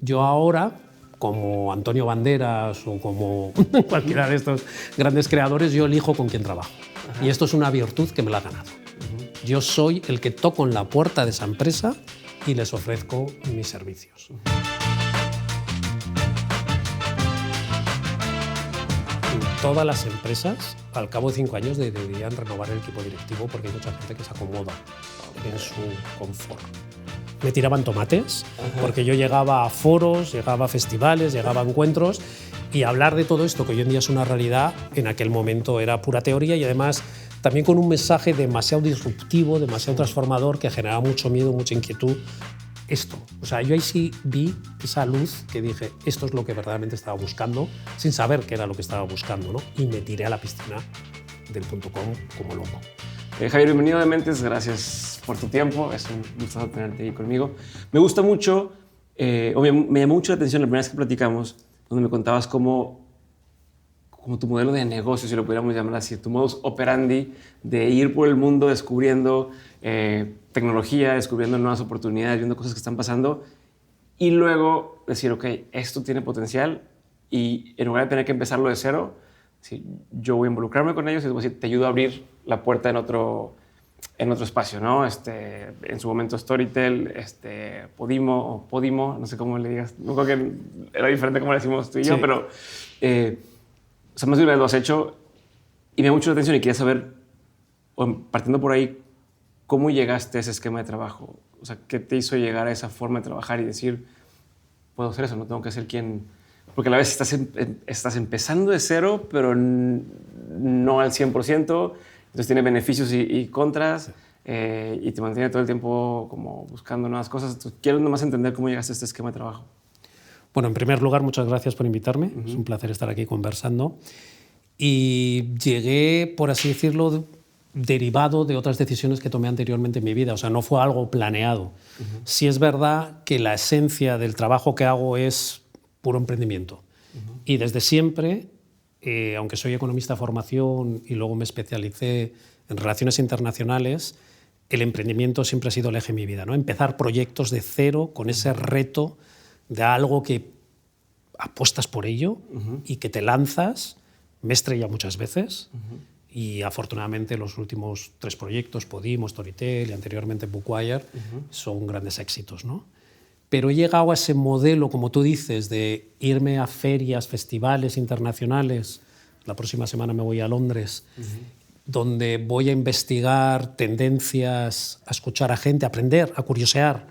Yo ahora, como Antonio Banderas o como cualquiera de estos grandes creadores, yo elijo con quién trabajo. Ajá. Y esto es una virtud que me la ha ganado. Yo soy el que toco en la puerta de esa empresa y les ofrezco mis servicios. Todas las empresas, al cabo de 5 años, deberían renovar el equipo directivo porque hay mucha gente que se acomoda en su confort. Me tiraban tomates, porque yo llegaba a foros, llegaba a festivales, llegaba a encuentros, y hablar de todo esto, que hoy en día es una realidad, en aquel momento era pura teoría y además también con un mensaje demasiado disruptivo, demasiado transformador, que generaba mucho miedo, mucha inquietud. Esto, o sea, yo ahí sí vi esa luz que dije, esto es lo que verdaderamente estaba buscando, sin saber qué era lo que estaba buscando, ¿no? Y me tiré a la piscina del .com como loco. Javier, bienvenido de Mentes, gracias por tu tiempo, es un gusto tenerte ahí conmigo. Me gusta mucho, me llamó mucho la atención la primera vez que platicamos, donde me contabas cómo tu modelo de negocio, si lo pudiéramos llamar así, tu modus operandi de ir por el mundo descubriendo tecnología, descubriendo nuevas oportunidades, viendo cosas que están pasando y luego decir, ok, esto tiene potencial y en lugar de tener que empezarlo de cero, sí, yo voy a involucrarme con ellos y decir, te ayudo a abrir la puerta en otro espacio, ¿no? En su momento Storytel, Podimo, no sé cómo le digas, no creo que era diferente como le decimos tú y yo, sí. pero o sea, más de una vez lo has hecho y me da mucho la atención y quería saber, partiendo por ahí, ¿cómo llegaste a ese esquema de trabajo? O sea, ¿qué te hizo llegar a esa forma de trabajar y decir, puedo hacer eso, no tengo que ser quien... Porque a la vez estás empezando de cero, pero no al 100%, entonces tiene beneficios y contras, sí. Y te mantiene todo el tiempo como buscando nuevas cosas. Entonces, quiero nomás entender cómo llegaste a este esquema de trabajo. Bueno, en primer lugar, muchas gracias por invitarme. Es un placer estar aquí conversando. Y llegué, por así decirlo, derivado de otras decisiones que tomé anteriormente en mi vida. O sea, no fue algo planeado. Sí es verdad que la esencia del trabajo que hago es puro emprendimiento. Y desde siempre, aunque soy economista de formación y luego me especialicé en relaciones internacionales, el emprendimiento siempre ha sido el eje de mi vida, ¿no? Empezar proyectos de cero con ese reto de algo que apuestas por ello y que te lanzas. Me he estrellado muchas veces y afortunadamente los últimos 3 proyectos, Podimo, Storytel y anteriormente Bookwire, son grandes éxitos, ¿no? Pero he llegado a ese modelo, como tú dices, de irme a ferias, festivales internacionales. La próxima semana me voy a Londres, donde voy a investigar tendencias, a escuchar a gente, a aprender, a curiosear,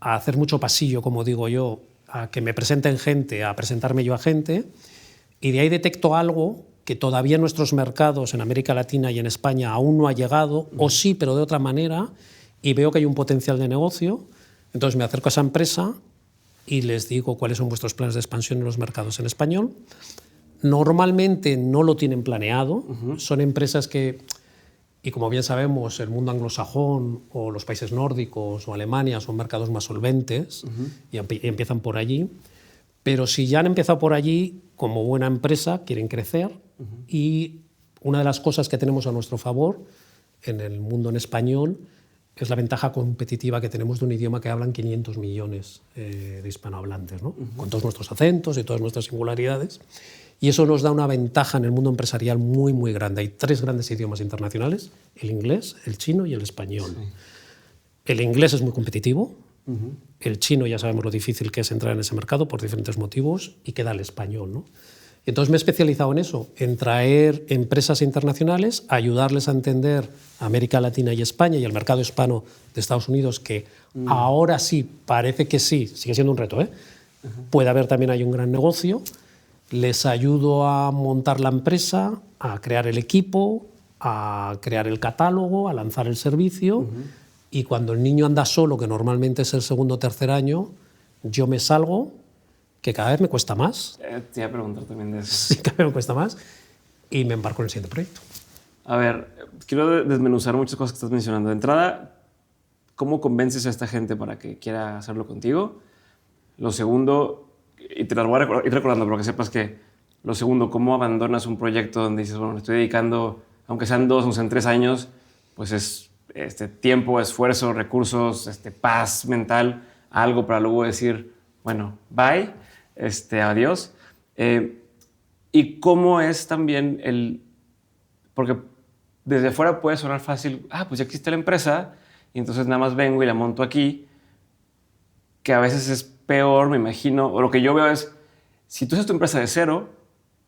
a hacer mucho pasillo, como digo yo, a que me presenten gente, a presentarme yo a gente, y de ahí detecto algo que todavía en nuestros mercados, en América Latina y en España, aún no ha llegado, o sí, pero de otra manera, y veo que hay un potencial de negocio. Entonces me acerco a esa empresa y les digo cuáles son vuestros planes de expansión en los mercados en español. Normalmente no lo tienen planeado, son empresas que, y como bien sabemos, el mundo anglosajón o los países nórdicos o Alemania son mercados más solventes y empiezan por allí. Pero si ya han empezado por allí, como buena empresa, quieren crecer y una de las cosas que tenemos a nuestro favor en el mundo en español es la ventaja competitiva que tenemos de un idioma que hablan 500 millones de hispanohablantes, ¿no? Con todos nuestros acentos y todas nuestras singularidades. Y eso nos da una ventaja en el mundo empresarial muy, muy grande. Hay 3 grandes idiomas internacionales, el inglés, el chino y el español. Sí. El inglés es muy competitivo, el chino ya sabemos lo difícil que es entrar en ese mercado por diferentes motivos y queda el español, ¿no? Entonces me he especializado en eso, en traer empresas internacionales, ayudarles a entender América Latina y España y el mercado hispano de Estados Unidos, que ahora sí, parece que sí, sigue siendo un reto, ¿eh? Puede haber también ahí un gran negocio. Les ayudo a montar la empresa, a crear el equipo, a crear el catálogo, a lanzar el servicio. Y cuando el niño anda solo, que normalmente es el segundo o tercer año, yo me salgo, que cada vez me cuesta más. Te iba a preguntar también de eso. Sí, cada vez me cuesta más. Y me embarco en el siguiente proyecto. A ver, quiero desmenuzar muchas cosas que estás mencionando. De entrada, ¿cómo convences a esta gente para que quiera hacerlo contigo? Lo segundo, y te las voy a ir recordando para que sepas que lo segundo, ¿cómo abandonas un proyecto donde dices, bueno, le estoy dedicando, aunque sean 2, aunque sean 3 años, pues es tiempo, esfuerzo, recursos, paz mental, a algo para luego decir, bueno, bye, adiós. Y cómo es también porque desde fuera puede sonar fácil, pues ya existe la empresa y entonces nada más vengo y la monto aquí, que a veces es peor, me imagino, o lo que yo veo es, si tú haces tu empresa de cero,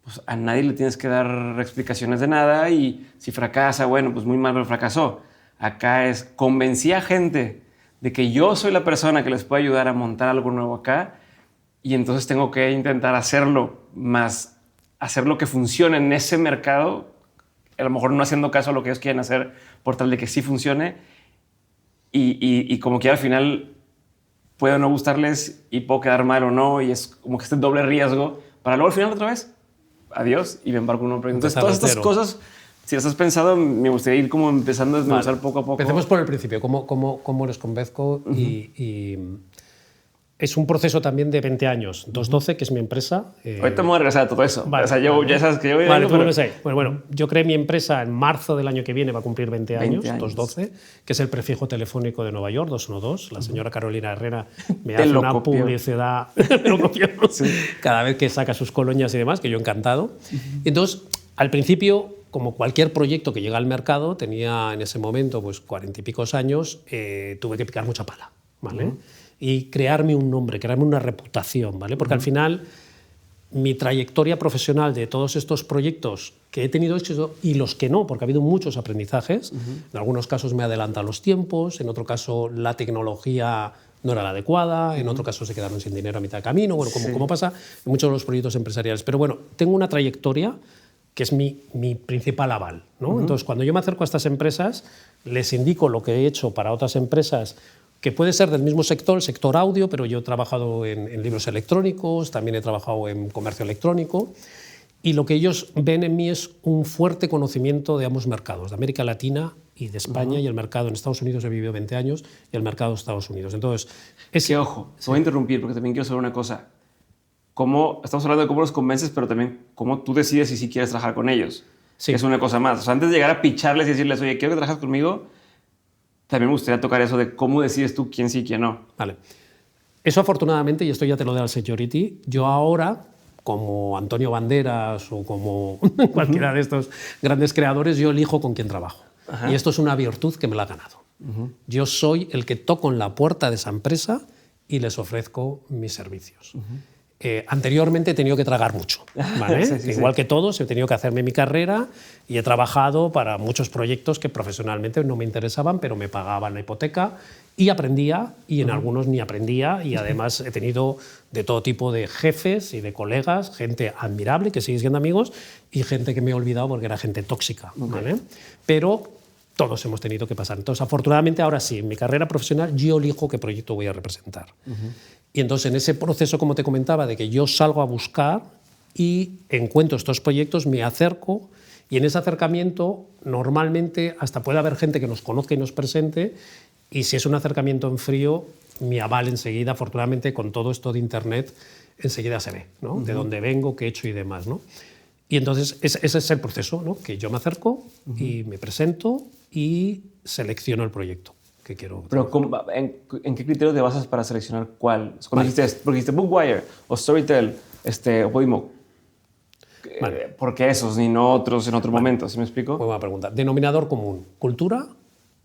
pues a nadie le tienes que dar explicaciones de nada y si fracasa, bueno, pues muy mal, pero fracasó. Acá convencí a gente de que yo soy la persona que les puede ayudar a montar algo nuevo acá y entonces tengo que intentar hacerlo que funcione en ese mercado, a lo mejor no haciendo caso a lo que ellos quieren hacer por tal de que sí funcione y como que al final puede no gustarles y puedo quedar mal o no y es como que este doble riesgo para luego al final otra vez, adiós y me embarco en un proyecto. Entonces todas estas cosas, si las has pensado, me gustaría ir como empezando a desmenuzar poco a poco. Empecemos por el principio, cómo les convenzco y es un proceso también de 20 años. 212, que es mi empresa. Ahorita me voy a regresar a todo eso. Vale, o sea, ya sabes que yo voy Vale, tú vuelves ahí. Bueno, yo creé mi empresa en marzo del año que viene, va a cumplir 20 años, 212, que es el prefijo telefónico de Nueva York, 212. La señora Carolina Herrera me hace una publicidad me lo copió, cada vez que saca sus colonias y demás, que yo encantado. Entonces, al principio, como cualquier proyecto que llega al mercado, tenía en ese momento pues 40 y pico años, tuve que picar mucha pala, ¿vale? Y crearme un nombre, crearme una reputación, ¿vale? Porque al final mi trayectoria profesional de todos estos proyectos que he tenido éxito y los que no, porque ha habido muchos aprendizajes, en algunos casos me adelantan los tiempos, en otro caso la tecnología no era la adecuada, en otro caso se quedaron sin dinero a mitad de camino, bueno, como pasa en muchos de los proyectos empresariales. Pero bueno, tengo una trayectoria que es mi principal aval, ¿no? Entonces, cuando yo me acerco a estas empresas, les indico lo que he hecho para otras empresas que puede ser del mismo sector, el sector audio, pero yo he trabajado en libros electrónicos, también he trabajado en comercio electrónico, y lo que ellos ven en mí es un fuerte conocimiento de ambos mercados, de América Latina y de España, y el mercado en Estados Unidos he vivido 20 años, y el mercado de Estados Unidos. Entonces, ojo, voy a interrumpir porque también quiero saber una cosa. Estamos hablando de cómo los convences, pero también cómo tú decides si sí quieres trabajar con ellos. Sí. Es una cosa más. O sea, antes de llegar a picharles y decirles, oye, quiero que trabajes conmigo, también me gustaría tocar eso de cómo decides tú quién sí y quién no. Vale. Eso afortunadamente, y esto ya te lo da el security, yo ahora, como Antonio Banderas o como cualquiera de estos grandes creadores, yo elijo con quién trabajo. Y esto es una virtud que me la ha ganado. Yo soy el que toco en la puerta de esa empresa y les ofrezco mis servicios. Anteriormente he tenido que tragar mucho, ¿vale? Igual que todos, he tenido que hacerme mi carrera y he trabajado para muchos proyectos que profesionalmente no me interesaban, pero me pagaban la hipoteca y aprendía, y en algunos ni aprendía, y además he tenido de todo tipo de jefes y de colegas, gente admirable, que sigue siendo amigos, y gente que me he olvidado porque era gente tóxica, ¿vale? Pero todos hemos tenido que pasar. Entonces, afortunadamente, ahora sí, en mi carrera profesional yo elijo qué proyecto voy a representar. Y entonces, en ese proceso, como te comentaba, de que yo salgo a buscar y encuentro estos proyectos, me acerco, y en ese acercamiento normalmente hasta puede haber gente que nos conozca y nos presente, y si es un acercamiento en frío, mi aval enseguida, afortunadamente con todo esto de Internet, enseguida se ve, ¿no? De dónde vengo, qué he hecho y demás, ¿no? Y entonces ese es el proceso, ¿no? Que yo me acerco y me presento y selecciono el proyecto que quiero. Pero ¿en qué criterio te basas para seleccionar cuál? Porque dijiste Bookwire o Storytel o Podimo. ¿Por qué esos y no otros en otro momento? ¿Sí me explico? Muy buena pregunta. Denominador común, cultura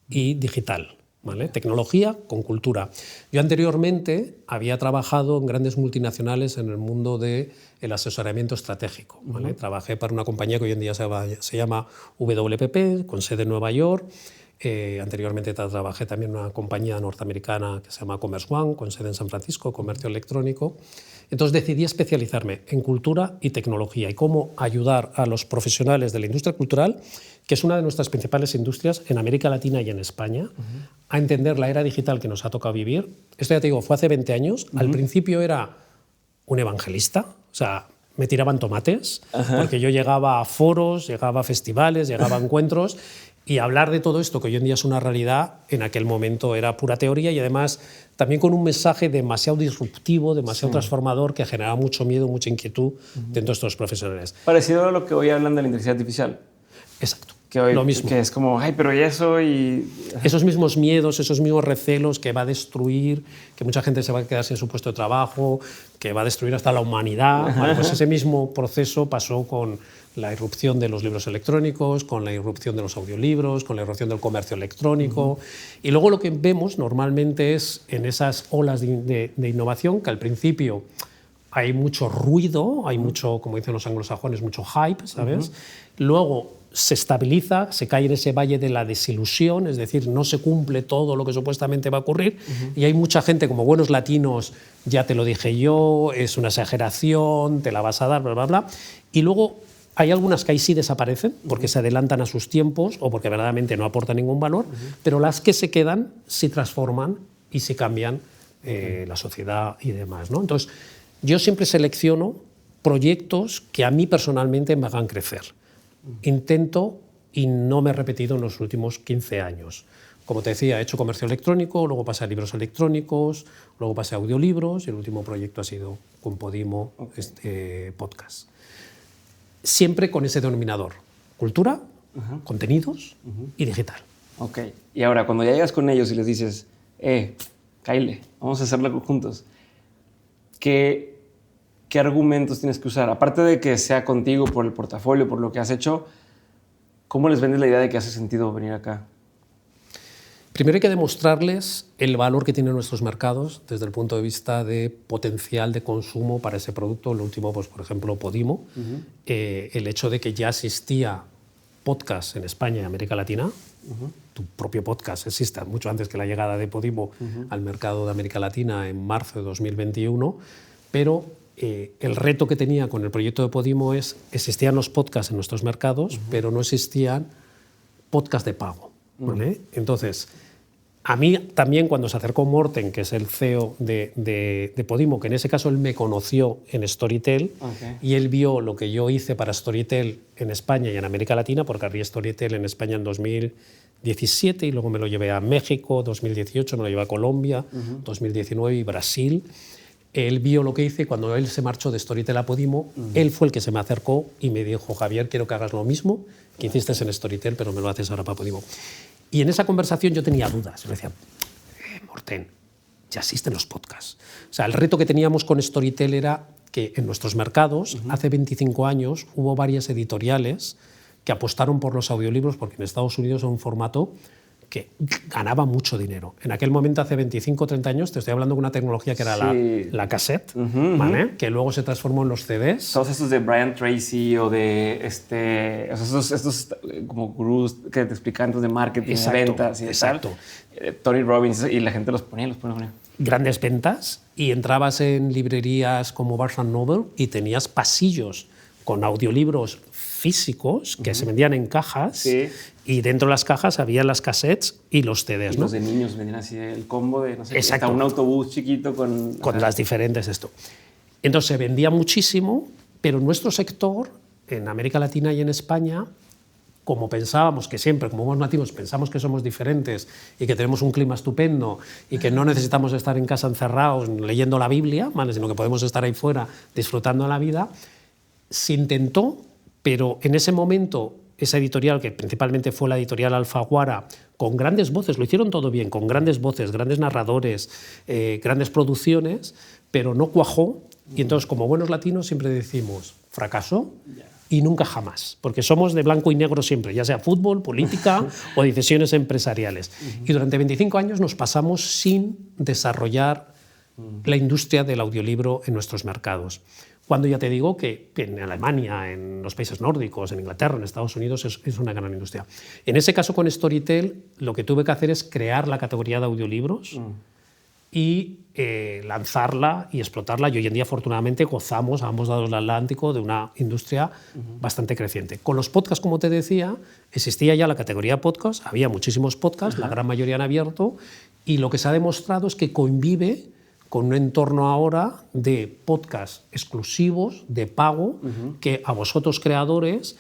y digital. ¿Vale? Tecnología con cultura. Yo anteriormente había trabajado en grandes multinacionales en el mundo del asesoramiento estratégico. ¿Vale? Trabajé para una compañía que hoy en día se llama WPP, con sede en Nueva York. Anteriormente trabajé también en una compañía norteamericana que se llama Commerce One, con sede en San Francisco, comercio electrónico. Entonces decidí especializarme en cultura y tecnología y cómo ayudar a los profesionales de la industria cultural, que es una de nuestras principales industrias en América Latina y en España, a entender la era digital que nos ha tocado vivir. Esto ya te digo, fue hace 20 años. Al principio era un evangelista, o sea, me tiraban tomates, porque yo llegaba a foros, llegaba a festivales, llegaba a encuentros, y hablar de todo esto, que hoy en día es una realidad, en aquel momento era pura teoría y además también con un mensaje demasiado disruptivo, demasiado transformador, que generaba mucho miedo, mucha inquietud dentro de estos profesionales. Parecido a lo que hoy hablan de la inteligencia artificial. Exacto. Que hoy, lo mismo. Que es como, ay, pero ¿y eso? Y... Esos mismos miedos, esos mismos recelos que va a destruir, que mucha gente se va a quedar sin su puesto de trabajo, que va a destruir hasta la humanidad. Bueno, pues ese mismo proceso pasó con la irrupción de los libros electrónicos, con la irrupción de los audiolibros, con la irrupción del comercio electrónico. Y luego lo que vemos normalmente es en esas olas de innovación que al principio hay mucho ruido, hay mucho, como dicen los anglosajones, mucho hype, ¿sabes? Luego se estabiliza, se cae en ese valle de la desilusión, es decir, no se cumple todo lo que supuestamente va a ocurrir, y hay mucha gente, como buenos latinos, ya te lo dije yo, es una exageración, te la vas a dar, bla, bla, bla. Y luego hay algunas que ahí sí desaparecen, porque se adelantan a sus tiempos o porque verdaderamente no aportan ningún valor, pero las que se quedan sí transforman y sí cambian la sociedad y demás, ¿no? Entonces, yo siempre selecciono proyectos que a mí personalmente me hagan crecer. Intento, y no me he repetido en los últimos 15 años. Como te decía, he hecho comercio electrónico, luego pasé a libros electrónicos, luego pasé a audiolibros y el último proyecto ha sido con Podimo, podcast. Siempre con ese denominador, cultura, contenidos y digital. Ok, y ahora cuando ya llegas con ellos y les dices, Kyle, vamos a hacerlo juntos, ¿qué argumentos tienes que usar? Aparte de que sea contigo por el portafolio, por lo que has hecho, ¿cómo les vendes la idea de que hace sentido venir acá? Primero hay que demostrarles el valor que tienen nuestros mercados desde el punto de vista de potencial de consumo para ese producto. Lo último, pues, por ejemplo, Podimo. El hecho de que ya existía podcast en España y América Latina. Tu propio podcast existe mucho antes que la llegada de Podimo al mercado de América Latina en marzo de 2021, pero el reto que tenía con el proyecto de Podimo es existían los podcasts en nuestros mercados, pero no existían podcasts de pago, ¿vale? Entonces, a mí también cuando se acercó Morten, que es el CEO de Podimo, que en ese caso él me conoció en Storytel, y él vio lo que yo hice para Storytel en España y en América Latina, porque abrí Storytel en España en 2017 y luego me lo llevé a México, 2018 me lo llevé a Colombia, 2019 y Brasil. Él vio lo que hice y cuando él se marchó de Storytel a Podimo, él fue el que se me acercó y me dijo, Javier, quiero que hagas lo mismo que hiciste en Storytel, pero me lo haces ahora para Podimo. Y en esa conversación yo tenía dudas. Yo le decía, Morten, ya existen los podcasts. O sea, el reto que teníamos con Storytel era que en nuestros mercados, hace 25 años, hubo varias editoriales que apostaron por los audiolibros porque en Estados Unidos es un formato que ganaba mucho dinero. En aquel momento, hace 25 o 30 años, te estoy hablando de una tecnología que era la cassette, ¿vale? Que luego se transformó en los CDs. Todos estos de Brian Tracy o de estos como gurús que te explican de marketing, ventas y tal. Tony Robbins, y la gente los ponía. Grandes ventas, y entrabas en librerías como Barnes & Noble y tenías pasillos con audiolibros físicos que se vendían en cajas, y dentro de las cajas había las cassettes y los CDs. Y los de niños vendían así el combo de, no sé, exacto, un autobús chiquito con las diferentes esto. Entonces se vendía muchísimo, pero en nuestro sector, en América Latina y en España, como pensábamos que siempre, como buenos nativos, pensamos que somos diferentes y que tenemos un clima estupendo y que no necesitamos estar en casa encerrados leyendo la Biblia, ¿vale?, sino que podemos estar ahí fuera disfrutando la vida, se intentó, pero en ese momento esa editorial, que principalmente fue la editorial Alfaguara, con grandes voces, lo hicieron todo bien, con grandes voces, grandes narradores, grandes producciones, pero no cuajó. Y entonces, como buenos latinos, siempre decimos, fracasó y nunca jamás, porque somos de blanco y negro siempre, ya sea fútbol, política o decisiones empresariales. Y durante 25 años nos pasamos sin desarrollar la industria del audiolibro en nuestros mercados. Cuando ya te digo que en Alemania, en los países nórdicos, en Inglaterra, en Estados Unidos es una gran industria. En ese caso con Storytel lo que tuve que hacer es crear la categoría de audiolibros y lanzarla y explotarla. Y hoy en día afortunadamente gozamos a ambos lados del Atlántico de una industria bastante creciente. Con los podcasts, como te decía, existía ya la categoría podcast, había muchísimos podcasts, la gran mayoría han abierto, y lo que se ha demostrado es que convive con un entorno ahora de podcasts exclusivos, de pago, que a vosotros creadores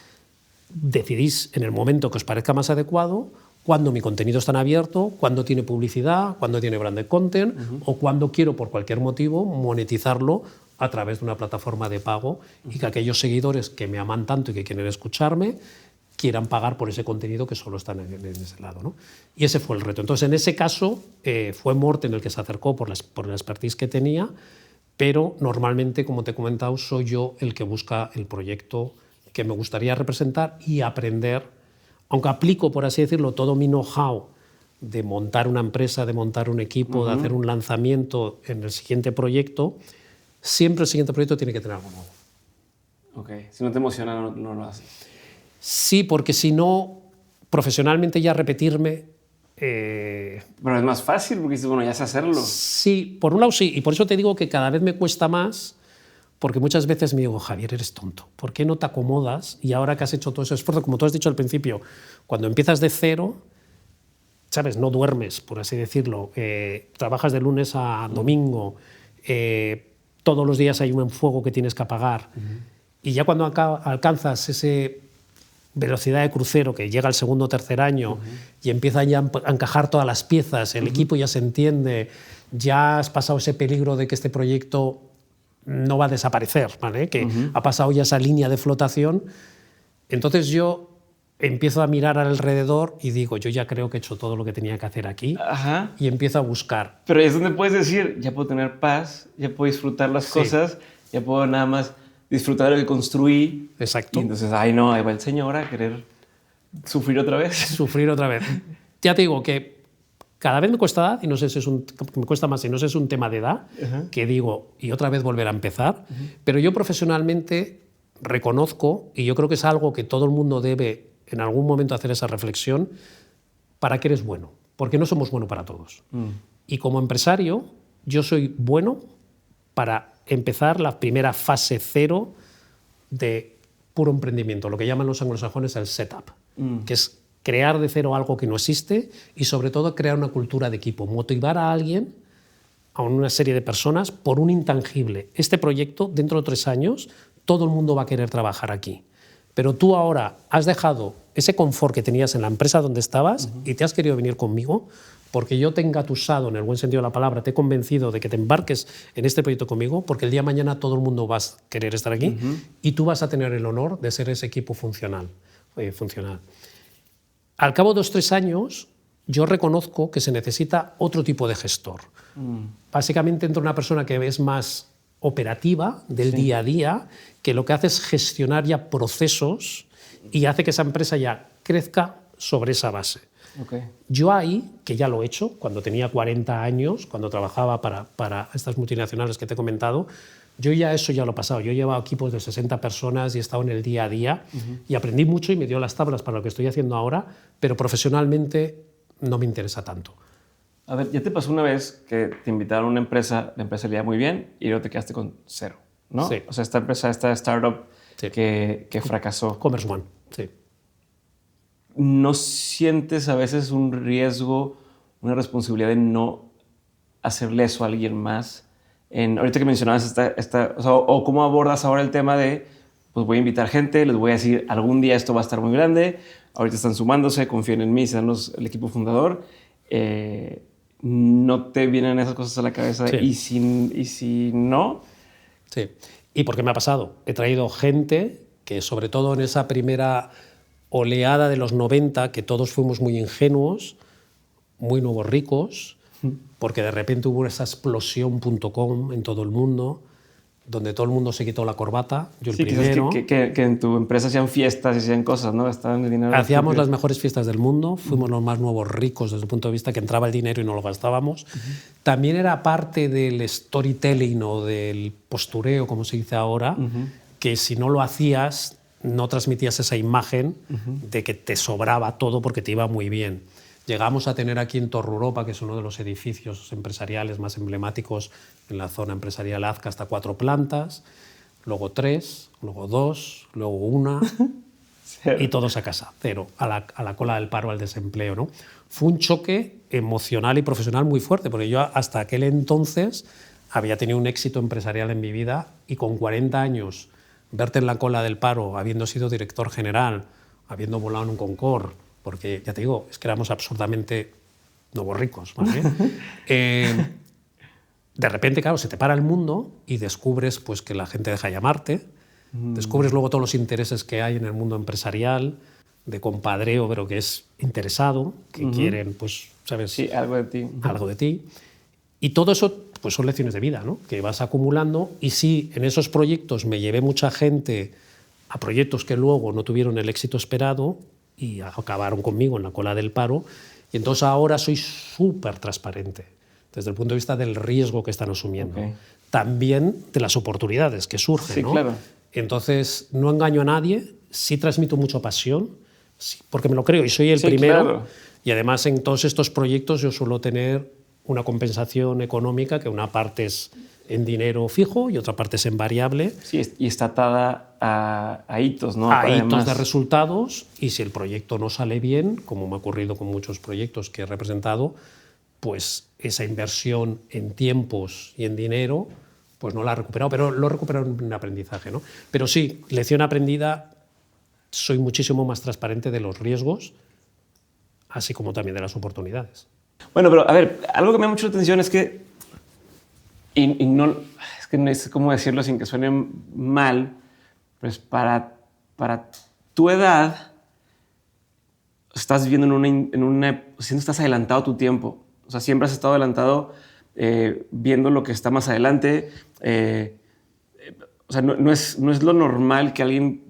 decidís en el momento que os parezca más adecuado, cuando mi contenido está en abierto, cuando tiene publicidad, cuando tiene branded content, o cuando quiero por cualquier motivo monetizarlo a través de una plataforma de pago, y que aquellos seguidores que me aman tanto y que quieren escucharme quieran pagar por ese contenido que solo está en ese lado, ¿no? Y ese fue el reto. Entonces, en ese caso, fue Morten el que se acercó por la expertise que tenía, pero normalmente, como te he comentado, soy yo el que busca el proyecto que me gustaría representar y aprender, aunque aplico, por así decirlo, todo mi know-how de montar una empresa, de montar un equipo, de hacer un lanzamiento en el siguiente proyecto, siempre el siguiente proyecto tiene que tener algo nuevo. Ok, si no te emociona, no lo haces. Sí, porque si no, profesionalmente ya repetirme... Pero es más fácil porque dices, bueno, ya sé hacerlo. Sí, por un lado sí, y por eso te digo que cada vez me cuesta más, porque muchas veces me digo, Javier, eres tonto, ¿por qué no te acomodas? Y ahora que has hecho todo ese esfuerzo, como tú has dicho al principio, cuando empiezas de cero, ¿sabes? No duermes, por así decirlo, trabajas de lunes a domingo, todos los días hay un fuego que tienes que apagar, y ya cuando alcanzas ese velocidad de crucero que llega al segundo o tercer año y empiezan ya a encajar todas las piezas, el equipo ya se entiende, ya has pasado ese peligro de que este proyecto no va a desaparecer, ¿vale? Que ha pasado ya esa línea de flotación, entonces yo empiezo a mirar alrededor y digo, yo ya creo que he hecho todo lo que tenía que hacer aquí. Ajá. Y empiezo a buscar. Pero es donde puedes decir, ya puedo tener paz, ya puedo disfrutar las cosas, ya puedo nada más disfrutar de lo que construí. Exacto. Y entonces, ay no, ahí va el señor a querer sufrir otra vez. Sufrir otra vez. Ya te digo que cada vez me cuesta edad, y no sé si me cuesta más, y no sé si es un tema de edad, que digo, y otra vez volver a empezar, pero yo profesionalmente reconozco, y yo creo que es algo que todo el mundo debe en algún momento hacer esa reflexión, ¿para qué eres bueno? Porque no somos buenos para todos. Y como empresario, yo soy bueno para empezar la primera fase cero de puro emprendimiento, lo que llaman los anglosajones el setup, que es crear de cero algo que no existe y sobre todo crear una cultura de equipo, motivar a alguien, a una serie de personas, por un intangible. Este proyecto, dentro de 3 años, todo el mundo va a querer trabajar aquí. Pero tú ahora has dejado ese confort que tenías en la empresa donde estabas y te has querido venir conmigo porque yo te he engatusado, en el buen sentido de la palabra, te he convencido de que te embarques en este proyecto conmigo, porque el día de mañana todo el mundo va a querer estar aquí y tú vas a tener el honor de ser ese equipo funcional. Al cabo de 2 o 3 años, yo reconozco que se necesita otro tipo de gestor. Básicamente entre una persona que es más operativa del día a día, que lo que hace es gestionar ya procesos y hace que esa empresa ya crezca sobre esa base. Yo ahí, que ya lo he hecho, cuando tenía 40 años, cuando trabajaba para estas multinacionales que te he comentado, yo ya eso ya lo he pasado. Yo he llevado equipos de 60 personas y he estado en el día a día y aprendí mucho y me dio las tablas para lo que estoy haciendo ahora, pero profesionalmente no me interesa tanto. A ver, ya te pasó una vez que te invitaron a una empresa, la empresa le iba muy bien y luego te quedaste con 0, ¿no? Sí. O sea, esta empresa, esta startup que fracasó. Commerce One, sí. ¿No sientes a veces un riesgo, una responsabilidad de no hacerle eso a alguien más? Ahorita que mencionabas o cómo abordas ahora el tema de, pues voy a invitar gente, les voy a decir, algún día esto va a estar muy grande, ahorita están sumándose, confíen en mí, sean el equipo fundador. ¿No te vienen esas cosas a la cabeza? Sí. ¿Y si no? Sí. ¿Y por qué me ha pasado? He traído gente que, sobre todo en esa primera oleada de los 90, que todos fuimos muy ingenuos, muy nuevos ricos, porque de repente hubo esa explosión.com en todo el mundo, donde todo el mundo se quitó la corbata, yo el primero. Que en tu empresa hacían fiestas y hacían cosas, ¿no? Gastaban el dinero. Hacíamos las mejores fiestas del mundo, fuimos los más nuevos ricos desde el punto de vista que entraba el dinero y no lo gastábamos. También era parte del storytelling o del postureo, como se dice ahora, que si no lo hacías, no transmitías esa imagen de que te sobraba todo porque te iba muy bien. Llegamos a tener aquí en Torre Europa, que es uno de los edificios empresariales más emblemáticos en la zona empresarial Azca, hasta 4 plantas, luego 3, luego 2, luego 1 y todos a casa, 0, a la cola del paro, al desempleo, ¿no? Fue un choque emocional y profesional muy fuerte, porque yo hasta aquel entonces había tenido un éxito empresarial en mi vida y con 40 años verte en la cola del paro, habiendo sido director general, habiendo volado en un Concorde, porque ya te digo, es que éramos absurdamente nuevos ricos, ¿vale? De repente, claro, se te para el mundo y descubres pues, que la gente deja llamarte, descubres luego todos los intereses que hay en el mundo empresarial, de compadreo, pero que es interesado, que quieren, pues, ¿sabes? Sí, algo de ti. Algo de ti. Y todo eso pues son lecciones de vida, ¿no? Que vas acumulando. Y sí, en esos proyectos me llevé mucha gente a proyectos que luego no tuvieron el éxito esperado y acabaron conmigo en la cola del paro. Y entonces ahora soy súper transparente desde el punto de vista del riesgo que están asumiendo. Okay. También de las oportunidades que surgen. Sí, ¿no? Claro. Entonces no engaño a nadie, sí transmito mucha pasión, sí, porque me lo creo y soy el primero. Claro. Y además en todos estos proyectos yo suelo tener una compensación económica, que una parte es en dinero fijo y otra parte es en variable. Sí, y está atada a hitos, ¿no? A hitos de resultados, y si el proyecto no sale bien, como me ha ocurrido con muchos proyectos que he representado, pues esa inversión en tiempos y en dinero, pues no la he recuperado, pero lo he recuperado en un aprendizaje, ¿no? Pero sí, lección aprendida, soy muchísimo más transparente de los riesgos, así como también de las oportunidades. Bueno, pero a ver, algo que me da mucho la atención es que, y no, es que no es cómo decirlo sin que suene mal, pues para tu edad estás viviendo siempre estás adelantado a tu tiempo. O sea, siempre has estado adelantado viendo lo que está más adelante. O sea, no es lo normal que alguien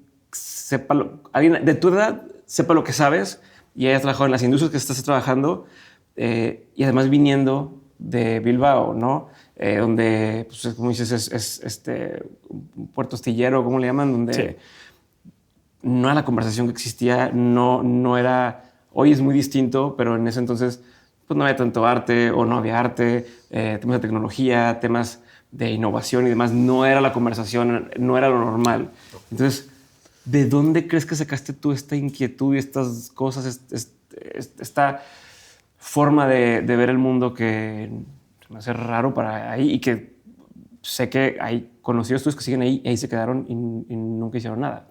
alguien de tu edad sepa lo que sabes y hayas trabajado en las industrias que estás trabajando. Y además viniendo de Bilbao, ¿no? Donde, pues, como dices, es un puerto astillero, ¿cómo le llaman? Donde sí. No era la conversación que existía, no era... Hoy es muy distinto, pero en ese entonces pues, no había tanto arte o no había arte, temas de tecnología, temas de innovación y demás. No era la conversación, no era lo normal. Entonces, ¿de dónde crees que sacaste tú esta inquietud y estas cosas, esta forma de ver el mundo que me hace raro para ahí y que sé que hay conocidos tuyos que siguen ahí y ahí se quedaron y nunca hicieron nada?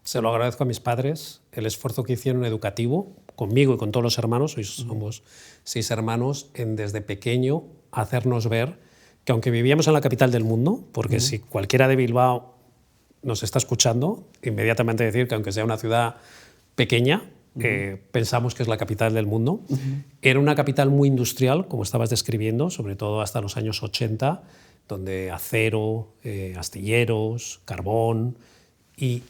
Se lo agradezco a mis padres, el esfuerzo que hicieron educativo, conmigo y con todos los hermanos, hoy somos 6 hermanos, en desde pequeño hacernos ver que aunque vivíamos en la capital del mundo, porque si cualquiera de Bilbao nos está escuchando, inmediatamente decir que aunque sea una ciudad pequeña, pensamos que es la capital del mundo. Era una capital muy industrial, como estabas describiendo, sobre todo hasta los años 80, donde acero, astilleros, carbón, y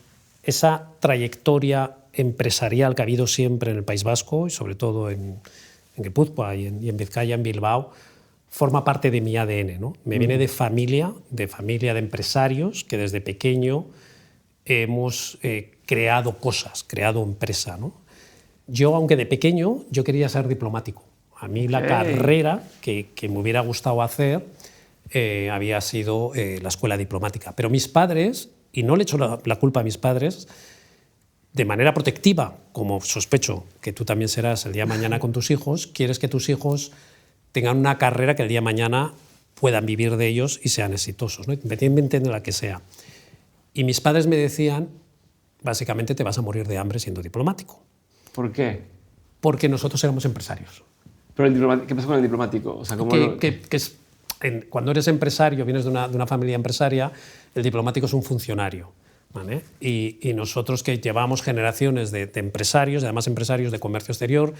esa trayectoria empresarial que ha habido siempre en el País Vasco, y sobre todo en Guipúzcoa y en Vizcaya, en Bilbao, forma parte de mi ADN, ¿no? Me viene de familia de empresarios que desde pequeño hemos creado cosas, creado empresa, ¿no? Yo, aunque de pequeño, yo quería ser diplomático. A mí la carrera que me hubiera gustado hacer había sido la escuela diplomática. Pero mis padres, y no le echo la culpa a mis padres, de manera protectiva, como sospecho que tú también serás el día de mañana con tus hijos, quieres que tus hijos tengan una carrera que el día de mañana puedan vivir de ellos y sean exitosos, ¿no? Independientemente de la que sea. Y mis padres me decían, básicamente te vas a morir de hambre siendo diplomático. ¿Por qué? Porque nosotros éramos empresarios. ¿Pero qué pasa con el diplomático? O sea, ¿cómo cuando eres empresario, vienes de una familia empresaria, el diplomático es un funcionario, ¿vale? Y nosotros que llevamos generaciones de empresarios, además empresarios de comercio exterior,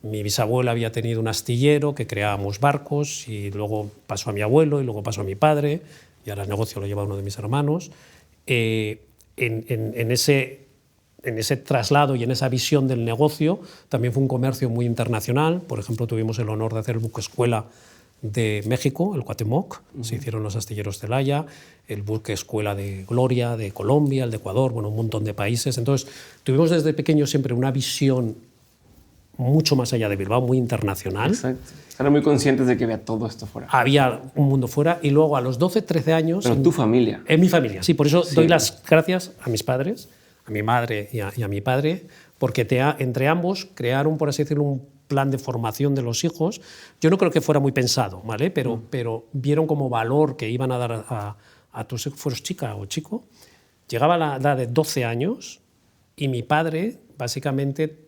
mi bisabuela había tenido un astillero que creábamos barcos y luego pasó a mi abuelo y luego pasó a mi padre y ahora el negocio lo lleva uno de mis hermanos. En ese traslado y en esa visión del negocio también fue un comercio muy internacional. Por ejemplo, tuvimos el honor de hacer el buque escuela de México, el Cuauhtémoc, se hicieron los astilleros Celaya, el buque escuela de Gloria, de Colombia, el de Ecuador, bueno, un montón de países. Entonces, tuvimos desde pequeños siempre una visión mucho más allá de Bilbao, muy internacional. Exacto. Eran muy conscientes de que había todo esto fuera. Había un mundo fuera y luego a los 12, 13 años... Pero tu familia. En mi familia, sí. Por eso doy las gracias a mis padres, a mi madre y a mi padre, porque entre ambos crearon, por así decirlo, un plan de formación de los hijos. Yo no creo que fuera muy pensado, ¿vale? Pero vieron como valor que iban a dar a tus hijos, fueras chica o chico. Llegaba a la edad de 12 años y mi padre, básicamente,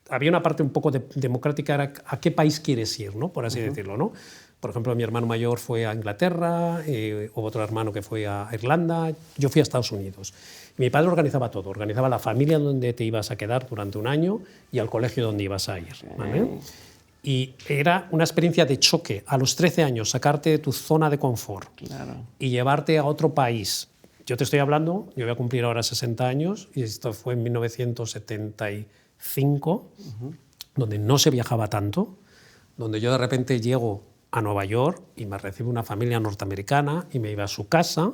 había una parte un poco democrática, era a qué país quieres ir, ¿no? Por así decirlo, ¿no? Por ejemplo, mi hermano mayor fue a Inglaterra, hubo otro hermano que fue a Irlanda, yo fui a Estados Unidos. Mi padre organizaba todo, organizaba la familia donde te ibas a quedar durante un año y al colegio donde ibas a ir. ¿Vale? Y era una experiencia de choque. A los 13 años, sacarte de tu zona de confort y llevarte a otro país. Yo te estoy hablando, yo voy a cumplir ahora 60 años, y esto fue en 1975, donde no se viajaba tanto, donde yo de repente llego a Nueva York y me recibe una familia norteamericana y me iba a su casa.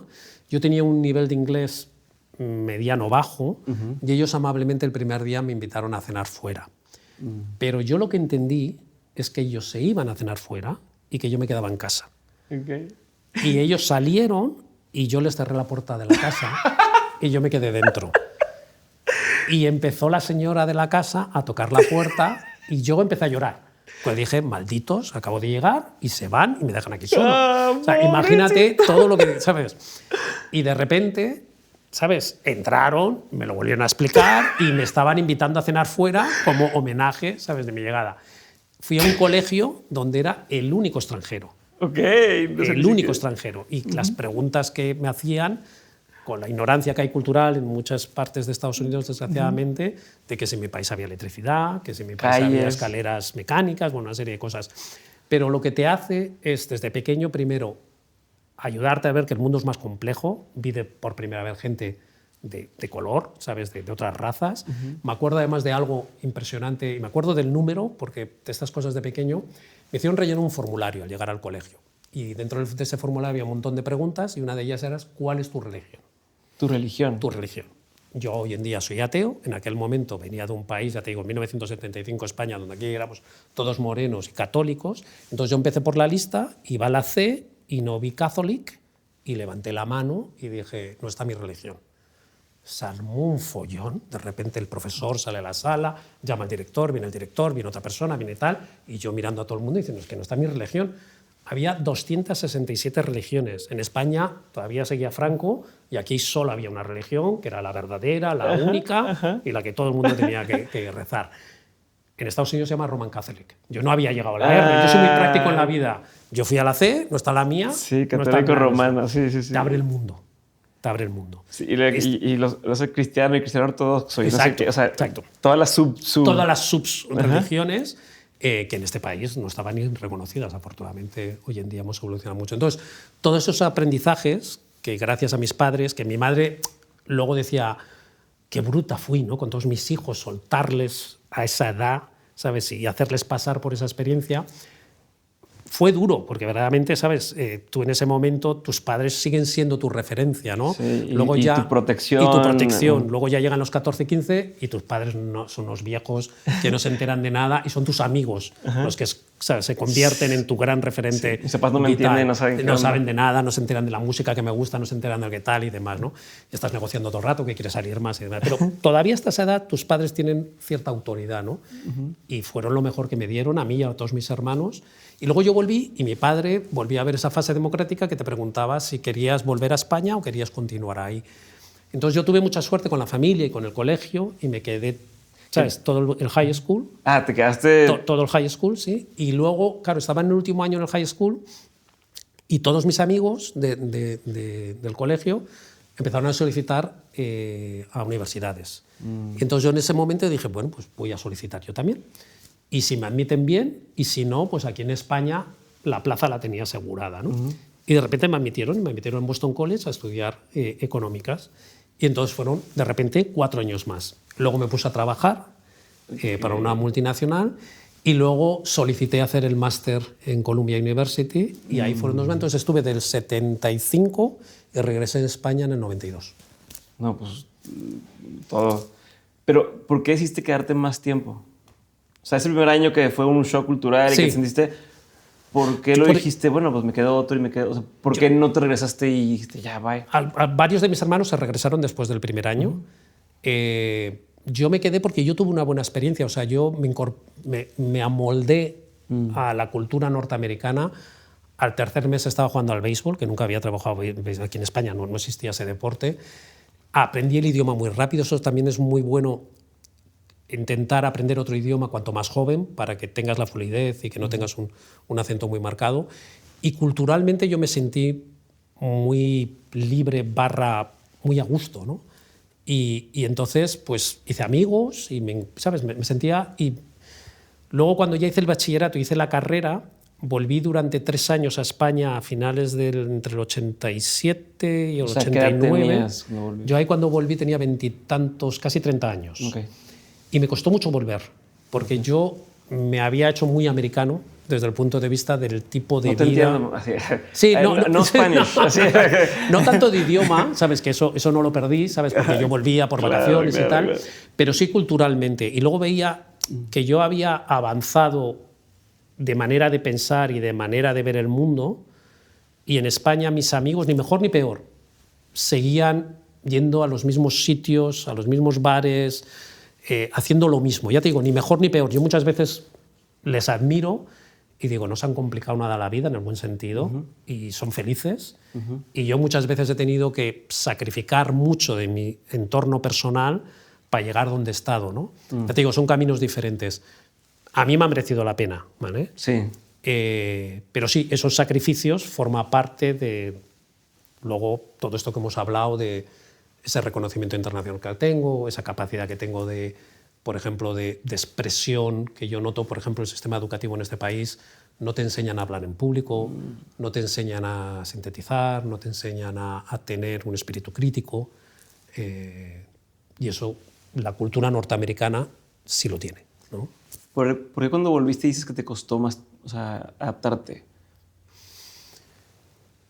Yo tenía un nivel de inglés mediano bajo y ellos amablemente el primer día me invitaron a cenar fuera. Pero yo lo que entendí es que ellos se iban a cenar fuera y que yo me quedaba en casa. Y ellos salieron y yo les cerré la puerta de la casa y yo me quedé dentro. Y empezó la señora de la casa a tocar la puerta y yo empecé a llorar. Pues dije, malditos, acabo de llegar y se van y me dejan aquí solo. O sea, imagínate todo lo que, ¿sabes? Y de repente, ¿sabes? Entraron, me lo volvieron a explicar y me estaban invitando a cenar fuera como homenaje, ¿sabes? De mi llegada. Fui a un colegio donde era el único extranjero. El único extranjero. Y las preguntas que me hacían, con la ignorancia que hay cultural en muchas partes de Estados Unidos, desgraciadamente, de que si en mi país había electricidad, que si en mi país había escaleras mecánicas, bueno, una serie de cosas. Pero lo que te hace es, desde pequeño, primero, ayudarte a ver que el mundo es más complejo. Vi por primera vez gente de color, ¿sabes? De otras razas. Me acuerdo además de algo impresionante, y me acuerdo del número, porque de estas cosas de pequeño, me hicieron rellenar un formulario al llegar al colegio. Y dentro de ese formulario había un montón de preguntas y una de ellas era, ¿cuál es tu religión? ¿Tu religión? Tu religión. Yo hoy en día soy ateo, en aquel momento venía de un país, ya te digo, en 1975, España, donde aquí éramos todos morenos y católicos. Entonces yo empecé por la lista, iba a la C y no vi Catholic, y levanté la mano y dije, no está mi religión. Se armó un follón, de repente el profesor sale a la sala, llama al director, viene otra persona, viene tal, y yo mirando a todo el mundo diciendo, es que no está mi religión. Había 267 religiones. En España todavía seguía Franco y aquí solo había una religión, que era la verdadera, la única y la que todo el mundo tenía que rezar. En Estados Unidos se llama Roman Catholic. Yo no había llegado a la R, yo soy muy práctico en la vida. Yo fui a la C, no está la mía. Sí, católico romano, sí. Te abre el mundo. Te abre el mundo. Sí, y los cristiano y cristiano ortodoxo. Exacto, no sé qué, exacto. Todas las subreligiones que en este país no estaban ni reconocidas. Afortunadamente, hoy en día hemos evolucionado mucho. Entonces, todos esos aprendizajes que gracias a mis padres, que mi madre luego decía, qué bruta fui, ¿no? Con todos mis hijos, soltarles a esa edad, ¿sabes? Y hacerles pasar por esa experiencia. Fue duro, porque verdaderamente, ¿sabes? Tú en ese momento, tus padres siguen siendo tu referencia, ¿no? Sí, luego y ya, tu protección. Y tu protección. Luego ya llegan los 14, 15 y tus padres no, son unos viejos que no se enteran de nada y son tus amigos los que, ¿sabes? Se convierten en tu gran referente. Mis papás no me entienden, no saben de nada, no se enteran de la música que me gusta, no se enteran de qué tal y demás, ¿no? Y estás negociando todo el rato que quieres salir más y demás. Pero todavía hasta esa edad tus padres tienen cierta autoridad, ¿no? Y fueron lo mejor que me dieron a mí y a todos mis hermanos. Y luego yo volví y mi padre volvía a ver esa fase democrática que te preguntaba si querías volver a España o querías continuar ahí. Entonces yo tuve mucha suerte con la familia y con el colegio y me quedé, ¿sabes? Todo el high school. Ah, te quedaste... Todo el high school, sí. Y luego, claro, estaba en el último año en el high school y todos mis amigos del colegio empezaron a solicitar a universidades. Y entonces yo en ese momento dije, bueno, pues voy a solicitar yo también. Y si me admiten bien, y si no, pues aquí en España la plaza la tenía asegurada, ¿no? Y de repente me admitieron en Boston College a estudiar económicas. Y entonces fueron, de repente, 4 años más. Luego me puse a trabajar para una multinacional y luego solicité hacer el máster en Columbia University y ahí fueron 2 años. Entonces estuve del 75 y regresé a España en el 92. No, pues todo. Pero, ¿por qué decidiste quedarte más tiempo? O sea, ese primer año que fue un shock cultural y que te sentiste, ¿por qué lo dijiste? Bueno, pues me quedo otro y me quedo... O sea, ¿por qué no te regresaste y dijiste, ya, bye? Varios de mis hermanos se regresaron después del primer año. Yo me quedé porque yo tuve una buena experiencia. O sea, yo me amoldé a la cultura norteamericana. Al tercer mes estaba jugando al béisbol, que nunca había trabajado aquí en España, no existía ese deporte. Aprendí el idioma muy rápido, eso también es muy bueno. intentar aprender otro idioma cuanto más joven para que tengas la fluidez y que no tengas un acento muy marcado. Y culturalmente yo me sentí muy libre / muy a gusto, ¿no? Y entonces pues hice amigos y ¿sabes? Me sentía... Y luego cuando ya hice el bachillerato, hice la carrera, volví durante 3 años a España a finales entre el 87 y el 89. Yo ahí cuando volví tenía 20 y tantos, casi 30 años. Okay. Y me costó mucho volver, porque yo me había hecho muy americano desde el punto de vista del tipo de vida. Entiendo. Sí, no Spanish. No tanto de idioma, sabes que eso no lo perdí, sabes, porque yo volvía por vacaciones y tal, pero sí culturalmente. Y luego veía que yo había avanzado de manera de pensar y de manera de ver el mundo, y en España mis amigos, ni mejor ni peor, seguían yendo a los mismos sitios, a los mismos bares, haciendo lo mismo. Ya te digo, ni mejor ni peor. Yo muchas veces les admiro y digo, no se han complicado nada la vida en el buen sentido y son felices. Y yo muchas veces he tenido que sacrificar mucho de mi entorno personal para llegar donde he estado, ¿no? Ya te digo, son caminos diferentes. A mí me ha merecido la pena, ¿vale? Sí. Pero sí, esos sacrificios forman parte de luego todo esto que hemos hablado de ese reconocimiento internacional que tengo, esa capacidad que tengo de, por ejemplo, de expresión que yo noto, por ejemplo, el sistema educativo en este país no te enseñan a hablar en público, no te enseñan a sintetizar, no te enseñan a tener un espíritu crítico, y eso la cultura norteamericana sí lo tiene, ¿no? ¿Por qué cuando volviste dices que te costó más, o sea, adaptarte?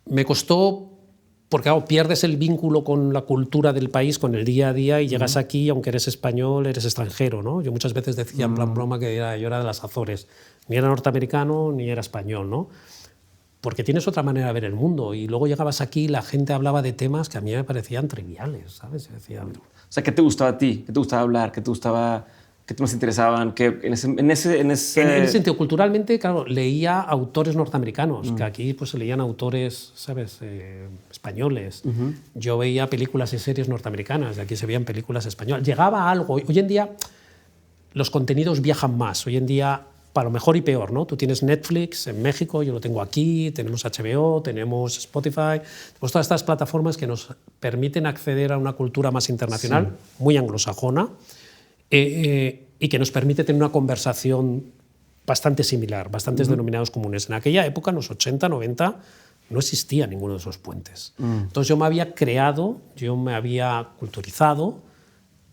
Me costó porque claro, pierdes el vínculo con la cultura del país, con el día a día, y llegas aquí, aunque eres español, eres extranjero, ¿no? Yo muchas veces decía en plan broma que yo era de las Azores. Ni era norteamericano ni era español, ¿no? Porque tienes otra manera de ver el mundo. Y luego llegabas aquí y la gente hablaba de temas que a mí me parecían triviales, ¿sabes? Yo decía, o sea, ¿qué te gustaba a ti? ¿Qué te gustaba hablar? ¿Qué te gustaba...? ¿Qué temas te interesaban? ¿Qué, en ese sentido, culturalmente, claro, leía autores norteamericanos, que aquí pues, se leían autores, ¿sabes?, españoles. Yo veía películas y series norteamericanas, de aquí se veían películas españolas. Llegaba algo. Hoy en día los contenidos viajan más. Hoy en día, para lo mejor y peor, ¿no? Tú tienes Netflix en México, yo lo tengo aquí, tenemos HBO, tenemos Spotify, tenemos todas estas plataformas que nos permiten acceder a una cultura más internacional, muy anglosajona, y que nos permite tener una conversación bastante similar, bastantes denominados comunes. En aquella época, en los 80, 90, no existía ninguno de esos puentes. Entonces yo me había creado, yo me había culturizado,